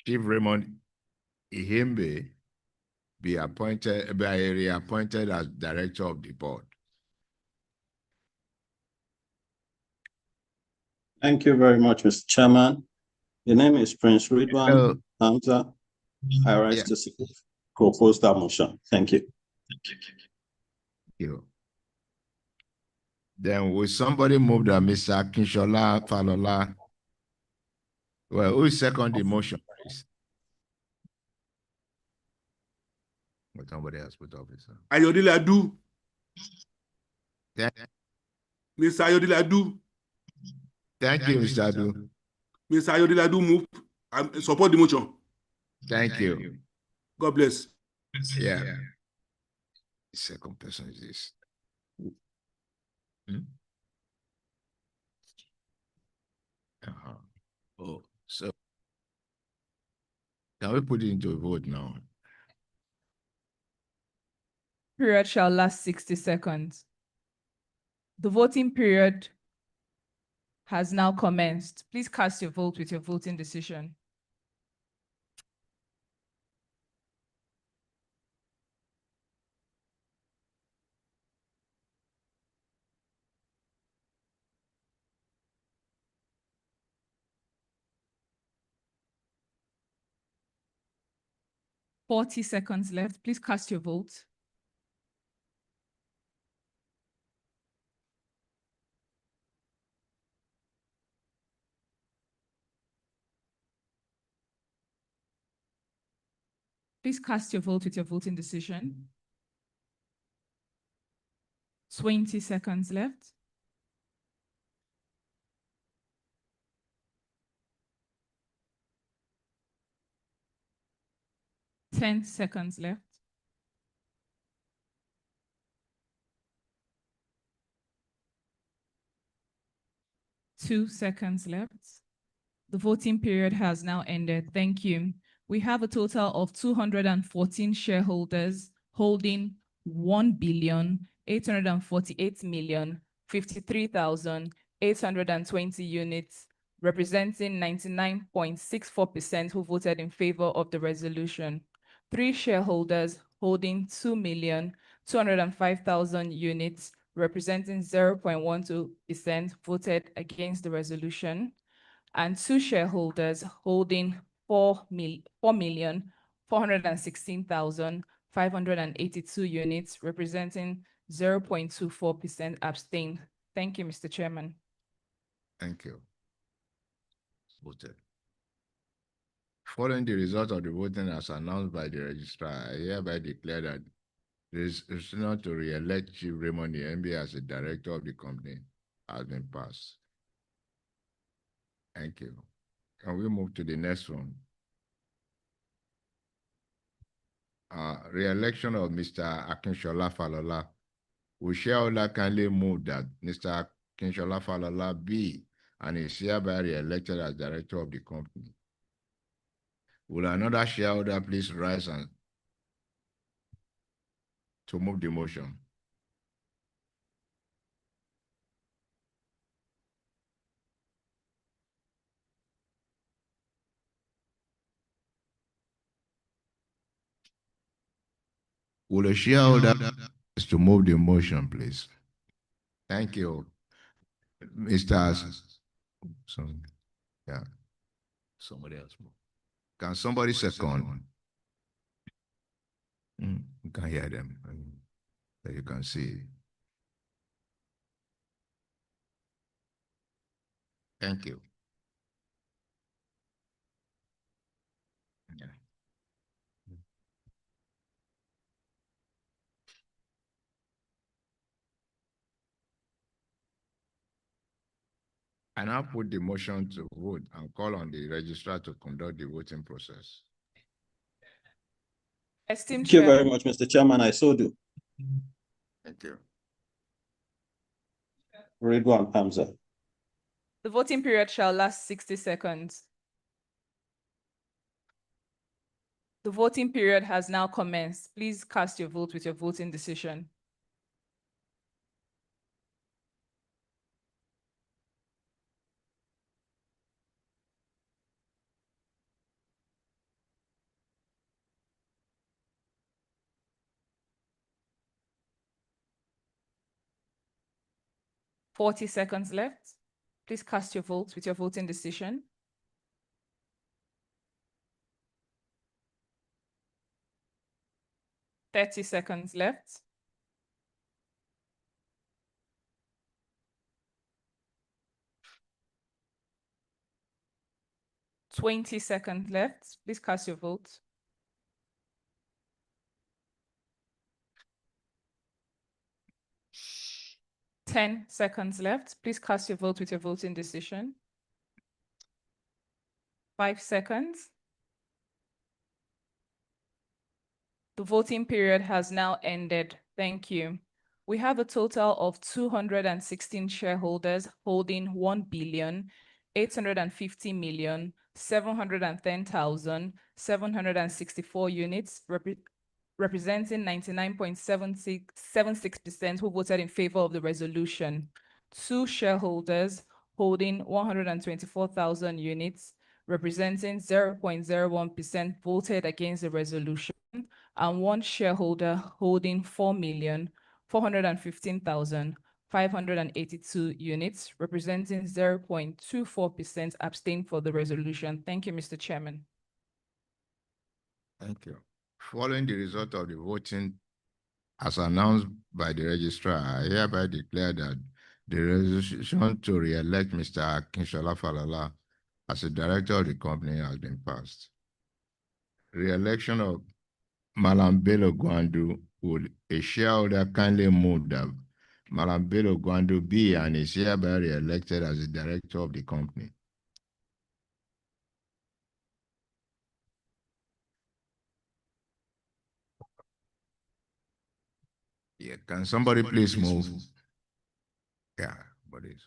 Chief Raymond Ihembe be reappointed as director of the board. Thank you very much, Mr. Chairman. The name is Prince Ridwan Hamza. I rise to propose that motion. Thank you. Thank you. Then will somebody move that Mr. Kinshola Falola? Well, who is second the motion, please? But somebody else put officer. Ayodele Adu. Thank Mr. Ayodele Adu. Thank you, Mr. Adu. Mr. Ayodele Adu move and support the motion. Thank you. God bless. Yeah. The second person is this. Oh, so can we put it into a vote now? Period shall last 60 seconds. The voting period has now commenced. Please cast your vote with your voting decision. Forty seconds left. Please cast your vote. Please cast your vote with your voting decision. 20 seconds left. Ten seconds left. Two seconds left. The voting period has now ended. Thank you. We have a total of 214 shareholders holding 1,848,053,820 units, representing 99.64% who voted in favor of the resolution. 3 shareholders holding 2,205,000 units, representing 0.12% voted against the resolution, and 2 shareholders holding 4,416,000 582 units, representing 0.24% abstain. Thank you, Mr. Chairman. Thank you. Voted. Following the result of the voting as announced by the registrar, I hereby declare that the resolution to re-elect Chief Raymond MB as the director of the company has been passed. Thank you. Can we move to the next one? Re-election of Mr. Akinshola Falola. We shareholder kindly move that Mr. Akinshola Falola be and is hereby re-elected as director of the company. Will another shareholder please rise and to move the motion? Will a shareholder to move the motion, please? Thank you. Mr. Yeah. Somebody else move. Can somebody second? You can hear them. So you can see. Thank you. Yeah. I now put the motion to vote and call on the registrar to conduct the voting process. Esteemed Thank you Chair. very much, Mr. Chairman. I so do. Thank you. Ridwan Hamza. The voting period shall last 60 seconds. The voting period has now commenced. Please cast your vote with your voting decision. Forty seconds left. Please cast your vote with your voting decision. Thirty seconds left. Twenty seconds left. Please cast your vote. Ten seconds left. Please cast your vote with your voting decision. 5 seconds. The voting period has now ended. Thank you. We have a total of 216 shareholders holding 1,850,710,764 units, representing 99.76% who voted in favor of the resolution. 2 shareholders holding 124,000 units, representing 0.01% voted against the resolution, and 1 shareholder holding 4,415,582 units, representing 0.24% abstained for the resolution. Thank you, Mr. Chairman. Thank you. Following the result of the voting as announced by the registrar, I hereby declare that the resolution to re-elect Mr. Akinshola Falola as the director of the company has been passed. Re-election of Malam Bello Gwandu. Would a shareholder kindly move that Malam Bello Gwandu be and is hereby re-elected as the director of the company? Yeah, can somebody please move? Yeah, buddy.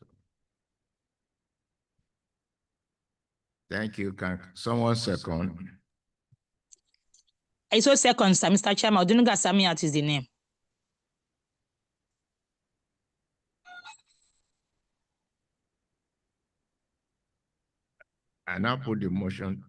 Thank you. Can someone second? I saw second, sir. Mr. Chairman, Odunuga Samiat is the name. I now put the motion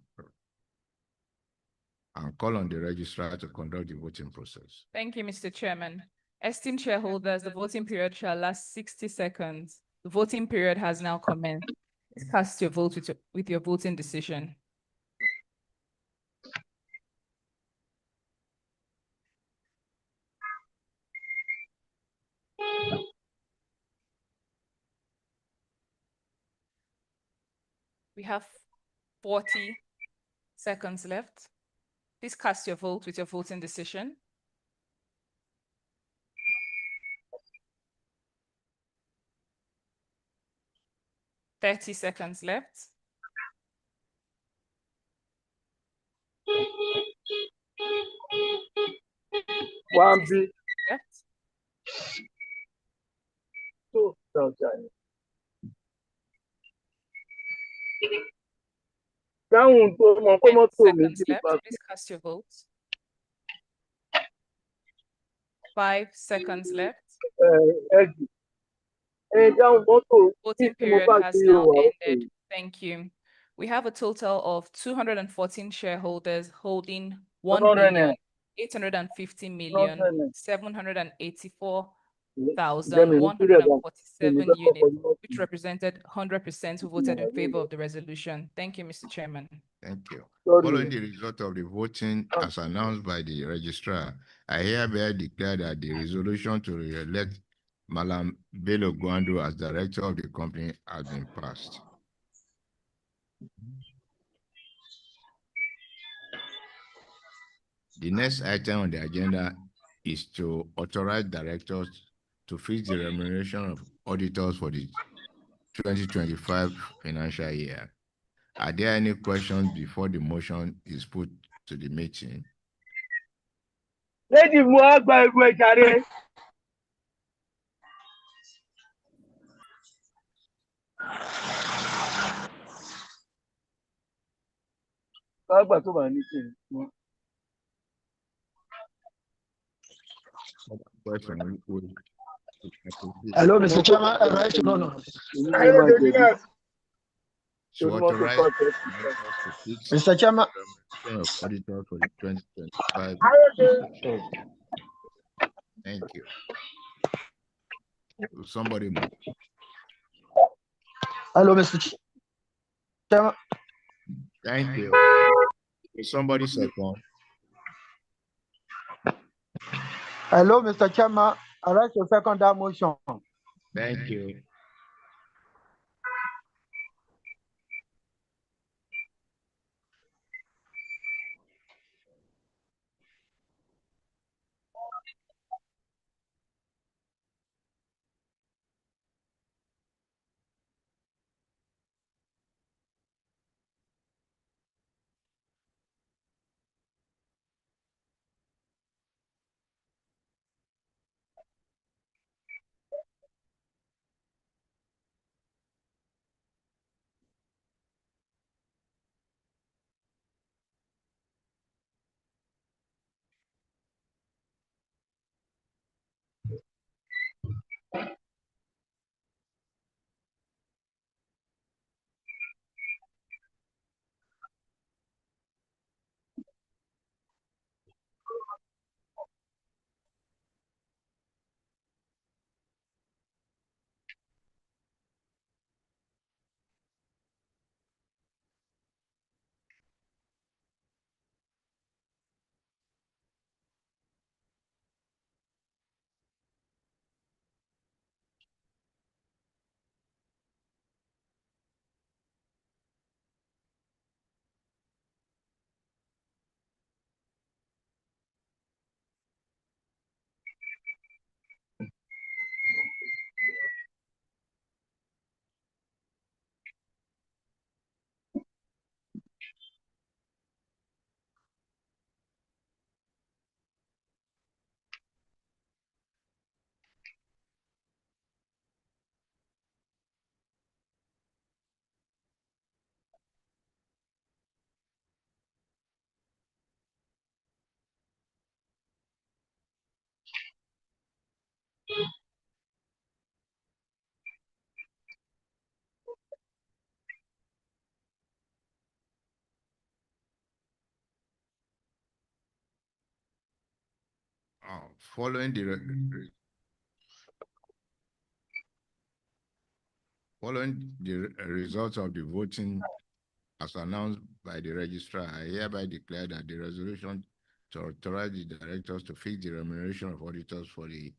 and call on the registrar to conduct the voting process. Thank you, Mr. Chairman. Esteemed shareholders, the voting period shall last 60 seconds. The voting period has now commenced. Please cast your vote with your voting decision. We have 40 seconds left. Please cast your vote with your voting decision. Thirty seconds left. One B. Left. Two. Dáhùn tó mọ̀ pé 10 mọ́tò mi seconds ti left. pa. Please cast your vote. 5 seconds left. Ẹ̀jì. Dáhùn mọ́tò Voting tí mo period bá has gbé now wà ended. Thank you. We have a total of 214 shareholders holding 1,850,784,147 units, which represented 100% who voted in favor of the resolution. Thank you, Mr. Chairman. Thank you. Following the result of the voting as announced by the registrar, I hereby declare that the resolution to re-elect Malam Bello Gwando as director of the company has been passed. The next item on the agenda is to authorize directors to fix the remuneration of auditors for the 2025 financial year. Are there any questions before the motion is put to the meeting? Lady Muagba Egwejare. Muagba tó wà ní kí n. Hello, Mr. Chairman. No. Mr. Chairman. Auditors for the 2025. Thank you. Somebody move. Hello, Mr. Chairman. Thank you. Somebody second. Hello, Mr. Chairman. I like to second that motion. Thank you. Following the results of the voting as announced by the registrar, I hereby declare that the resolution to authorize the directors to fix the remuneration of auditors for the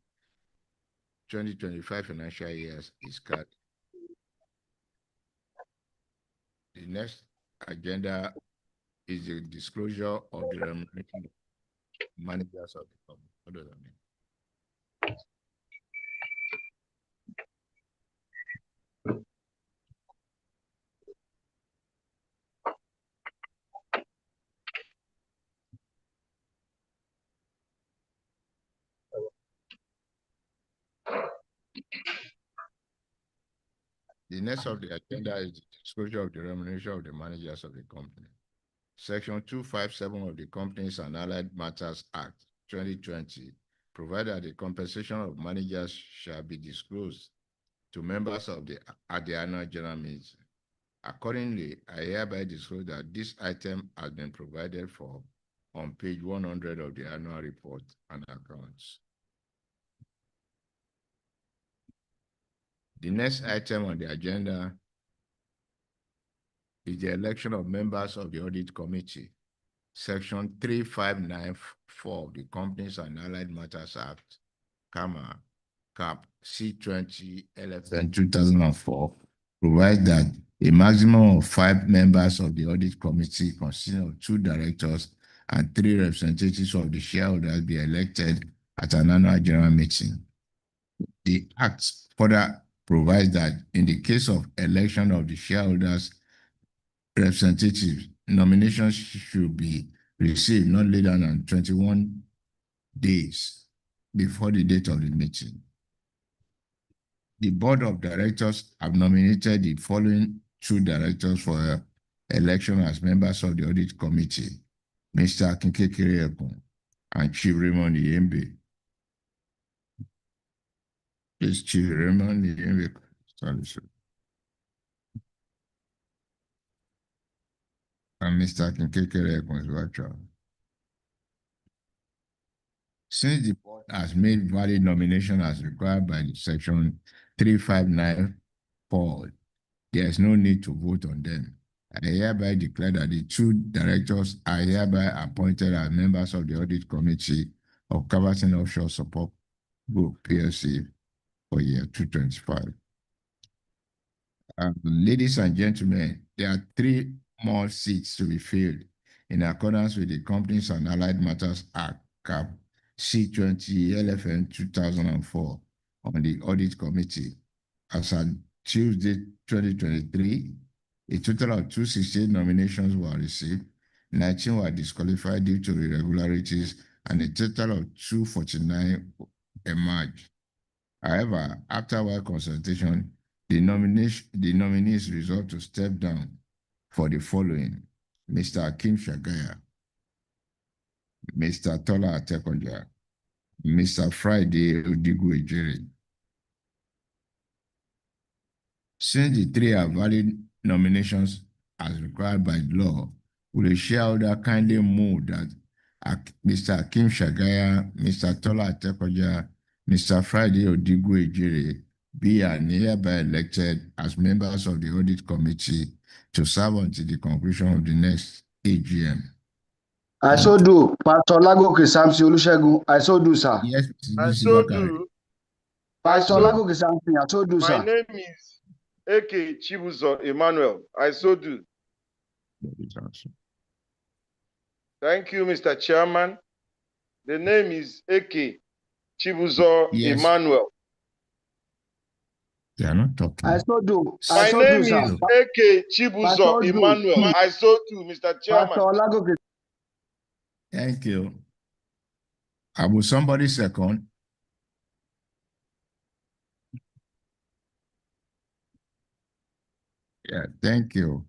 2025 financial year is carried. The next agenda is the disclosure of the remuneration of managers of the company. What does that mean? The next of the agenda is the disclosure of the remuneration of the managers of the company. Section 257 of the Companies and Allied Matters Act 2020 provides that the compensation of managers shall be disclosed to members of at the annual general meeting. Accordingly, I hereby disclose that this item has been provided for on page 100 of the annual report and accounts. The next item on the agenda is the election of members of the Audit Committee. Section 3594 of the Companies and Allied Matters Act, Cap C20 LFN 2004, provides that a maximum of 5 members of the Audit Committee, consisting of 2 directors and 3 representatives of the shareholders, be elected at an annual general meeting. The Act further provides that in the case of election of the shareholders' representatives, nominations should be received not later than 21 days before the date of the meeting. The board of directors have nominated the following 2 directors for election as members of the audit committee: Mr. Akinkekere Ekun and Chief Raymond Iyembe. Please, Chief Raymond Iyembe. Sorry, sir. And Mr. Akinkekere Ekun is virtual. Since the board has made valid nomination as required by the section 3594, there is no need to vote on them. I hereby declare that the 2 directors are hereby appointed as members of the audit committee of Caverton Offshore Support Group PLC for year 2025. Ladies and gentlemen, there are 3 more seats to be filled in accordance with the Companies and Allied Matters Act, Cap C20 LFN 2004, on the Audit Committee. As of Tuesday 2023, a total of 268 nominations were received, 19 were disqualified due to irregularities, and a total of 249 emerged. However, after our consultation, the nominees resolved to step down for the following: Mr. Akim Shagaya, Mr. Tola Atekonja, Mr. Friday Odigu Ejere. Since the 3 are valid nominations as required by law, will the shareholder kindly move that Mr. Akim Shagaya, Mr. Tola Atekonja, Mr. Friday Odigu Ejere be and hereby elected as members of the Audit Committee to serve until the conclusion of the next AGM. I so do. Pastor Lagoke Samson Olusegun, I so do, sir. Yes, I so do. Pastor Lagoke Samson, I so do, sir. My name is A.K. Chibuzo Emmanuel. I so do. Thank you, Mr. Chairman. The name is A.K. Chibuzo Emmanuel. They are not talking. I so do. My name is A.K. Chibuzo Emmanuel. I so do, Mr. Chairman. Pastor Lagoke. Thank you. Will somebody second? Yeah, thank you.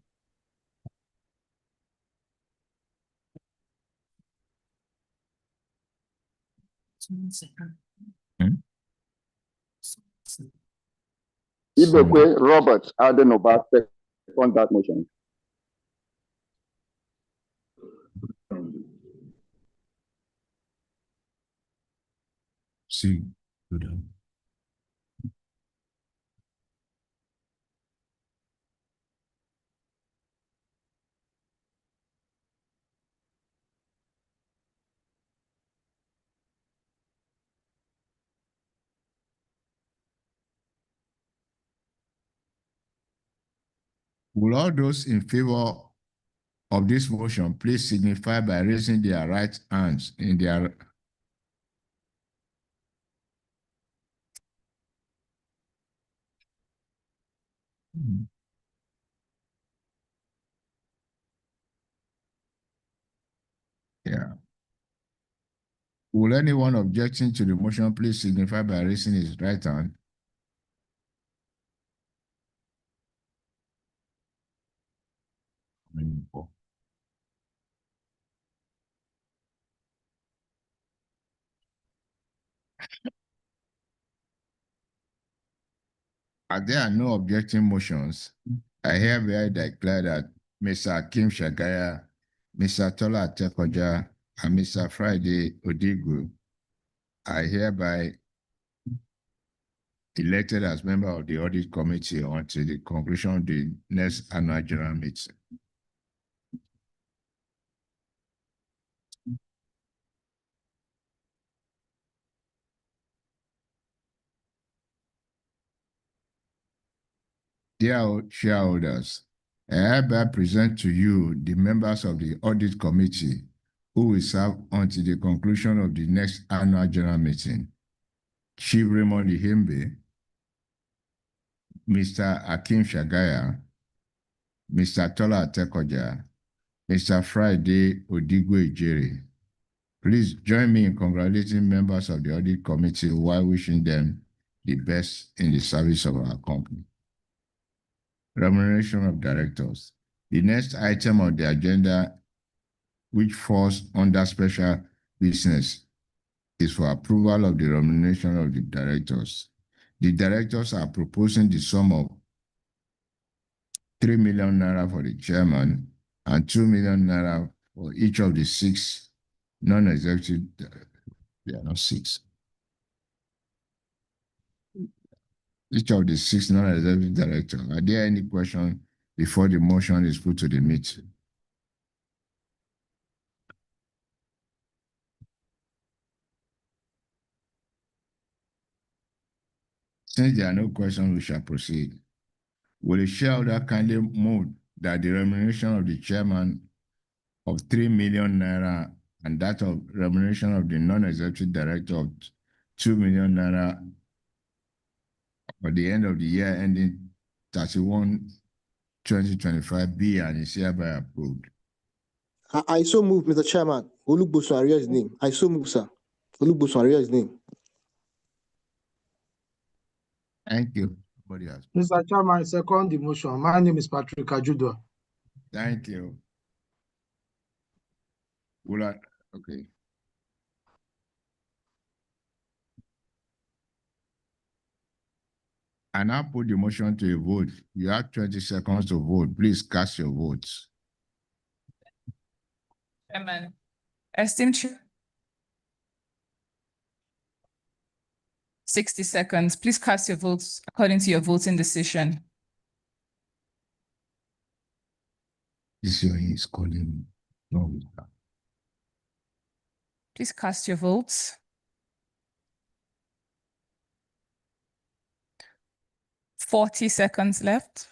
Ibekwe Robert Adenoba second that motion. See, good. Will all those in favor of this motion please signify by raising their right hands in their yeah. Will anyone objecting to the motion please signify by raising his right hand? As there are no objecting motions, I hereby declare that Mr. Akim Shagaya, Mr. Tola Tekoja, and Mr. Friday Odigu are hereby elected as member of the audit committee until the conclusion of the next annual general meeting. Dear shareholders, I hereby present to you the members of the audit committee who will serve until the conclusion of the next annual general meeting. Chief Raymond Ihembe, Mr. Akim Shagaya, Mr. Tola Tekoja, Mr. Friday Odigwe Ejere. Please join me in congratulating members of the audit committee while wishing them the best in the service of our company. Remuneration of directors. The next item on the agenda, which falls under special business, is for approval of the remuneration of the directors. The directors are proposing the sum of 3 million naira for the chairman and 2 million naira for each of the 6 non-executive, they are not 6. Each of the 6 non-executive directors. Are there any questions before the motion is put to the meeting? Since there are no questions, we shall proceed. Will the shareholder kindly move that the remuneration of the chairman of 3 million naira and that of remuneration of the non-executive director of 2 million naira for the end of the year ending 31/2025 be and is hereby approved? I so move, Mr. Chairman. Olugbosun Ariel his name. I so move, sir. Olugbosun Ariel his name. Thank you. Somebody else. Mr. Chairman, I second the motion. My name is Patrick Ajudwa. Thank you. Okay. I now put the motion to a vote. You have 20 seconds to vote. Please cast your votes. Chairman, esteemed Chair. 60 seconds. Please cast your votes according to your voting decision. This is calling me. No. Please cast your votes. 40 seconds left.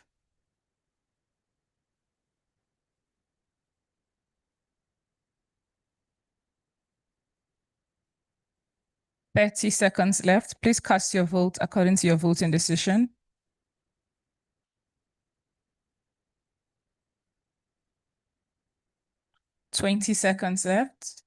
Thirty seconds left. Please cast your vote according to your voting decision. Twenty seconds left.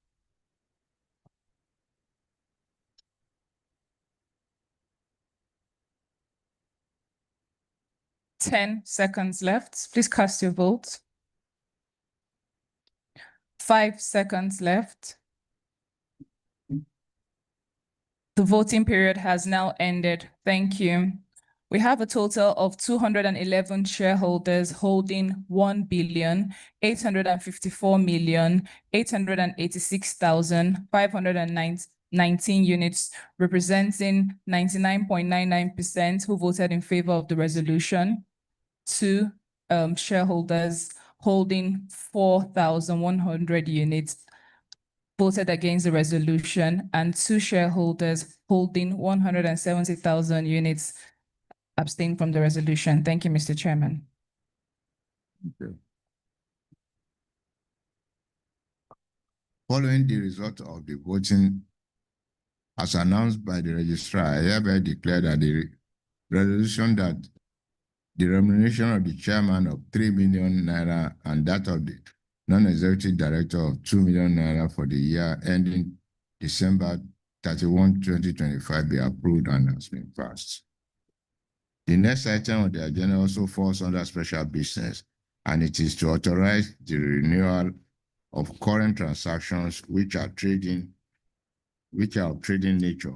Ten seconds left. Please cast your vote. 5 seconds left. The voting period has now ended. Thank you. We have a total of 211 shareholders holding 1,854,886,519 units, representing 99.99% who voted in favor of the resolution. 2 shareholders holding 4,100 units voted against the resolution, and 2 shareholders holding 170,000 units abstained from the resolution. Thank you, Mr. Chairman. Okay. Following the result of the voting, as announced by the registrar, I hereby declare that the resolution that the remuneration of the chairman of 3 million naira and that of the non-executive director of 2 million naira for the year ending December 31, 2025 be approved and has been passed. The next item on the agenda also falls under special business, and it is to authorize the renewal of current transactions which are of trading nature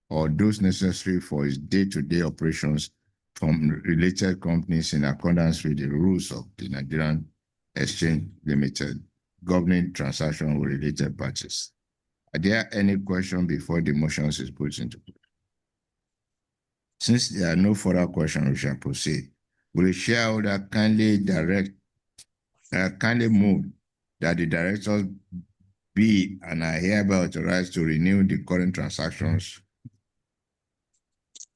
or those necessary for its day-to-day operations from related companies in accordance with the rules of the Nigerian Exchange Limited governing transactions with related parties. Are there any questions before the motions is put into place? Since there are no further questions, we shall proceed. Will the shareholder kindly move that the directors be and are hereby authorized to renew the current transactions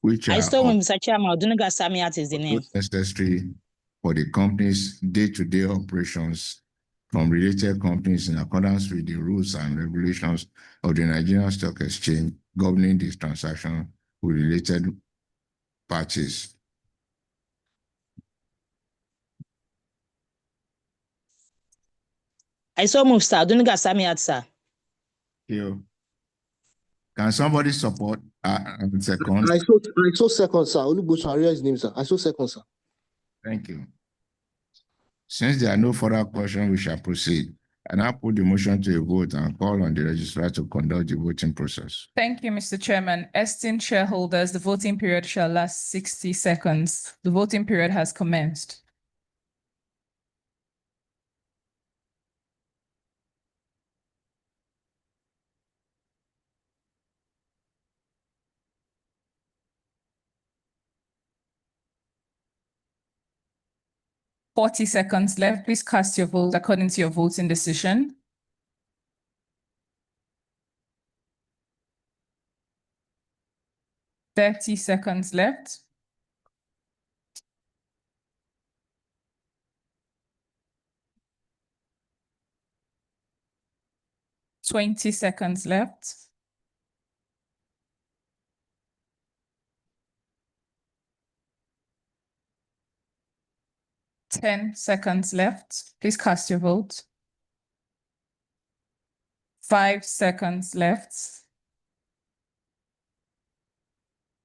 which I are still move, Mr. Chairman. Odunuga Samiat is the name. necessary for the company's day-to-day operations from related companies in accordance with the rules and regulations of the Nigerian Stock Exchange governing this transaction with related parties. I still move, sir. Odunuga Samiat, sir. You. Can somebody support second? I saw second, sir. Olubosun Ariyo's name, sir. I saw second, sir. Thank you. Since there are no further questions, we shall proceed. And I put the motion to a vote and call on the registrar to conduct the voting process. Thank you, Mr. Chairman. Esteemed shareholders, the voting period shall last 60 seconds. The voting period has commenced. $40 left. Please cast your vote according to your voting decision. $30 left. $20 left. $10 left. Please cast your vote. 5 seconds left.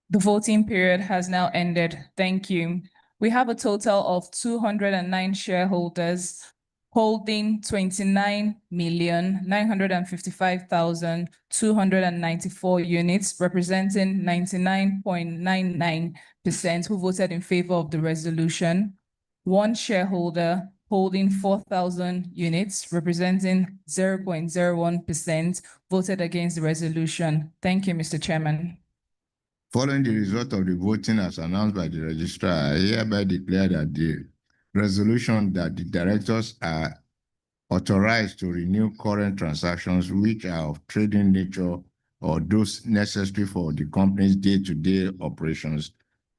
The voting period has now ended. Thank you. We have a total of 209 shareholders holding 29,955,294 units, representing 99.99% who voted in favor of the resolution. One shareholder holding 4,000 units, representing 0.01%, voted against the resolution. Thank you, Mr. Chairman. Following the result of the voting as announced by the registrar, I hereby declare that the resolution that the directors are authorized to renew current transactions which are of trading nature or those necessary for the company's day-to-day operations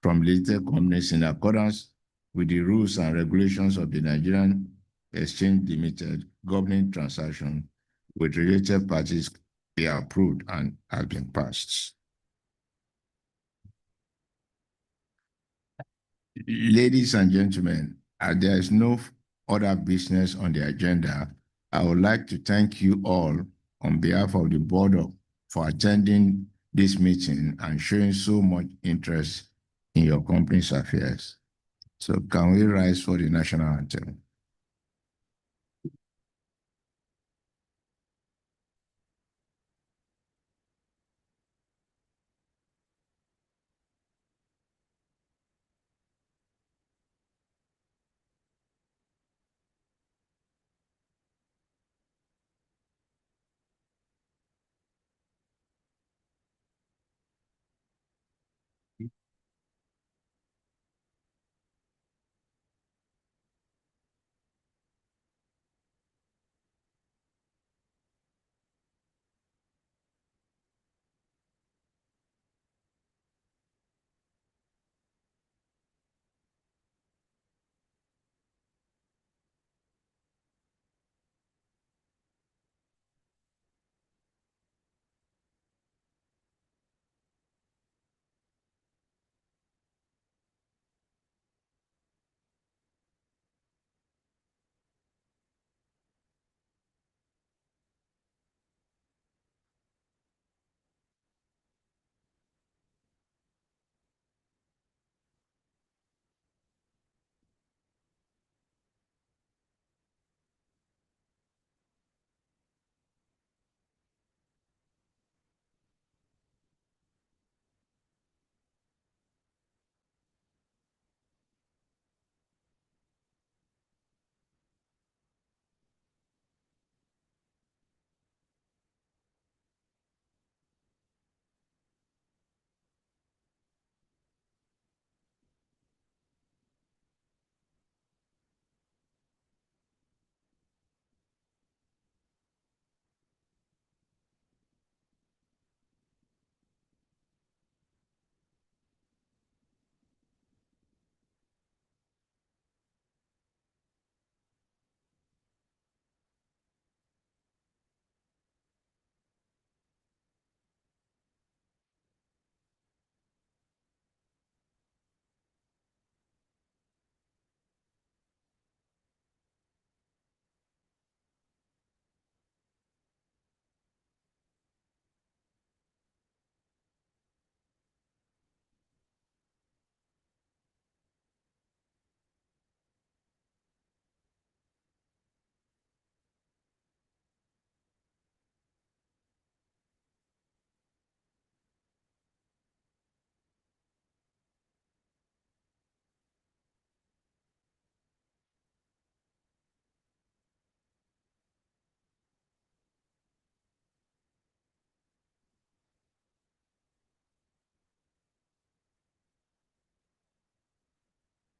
from related companies in accordance with the rules and regulations of the Nigerian Exchange Limited governing transaction with related parties be approved and have been passed. Ladies and gentlemen, as there is no other business on the agenda, I would like to thank you all on behalf of the board for attending this meeting and showing so much interest in your company's affairs. So can we rise for the national anthem?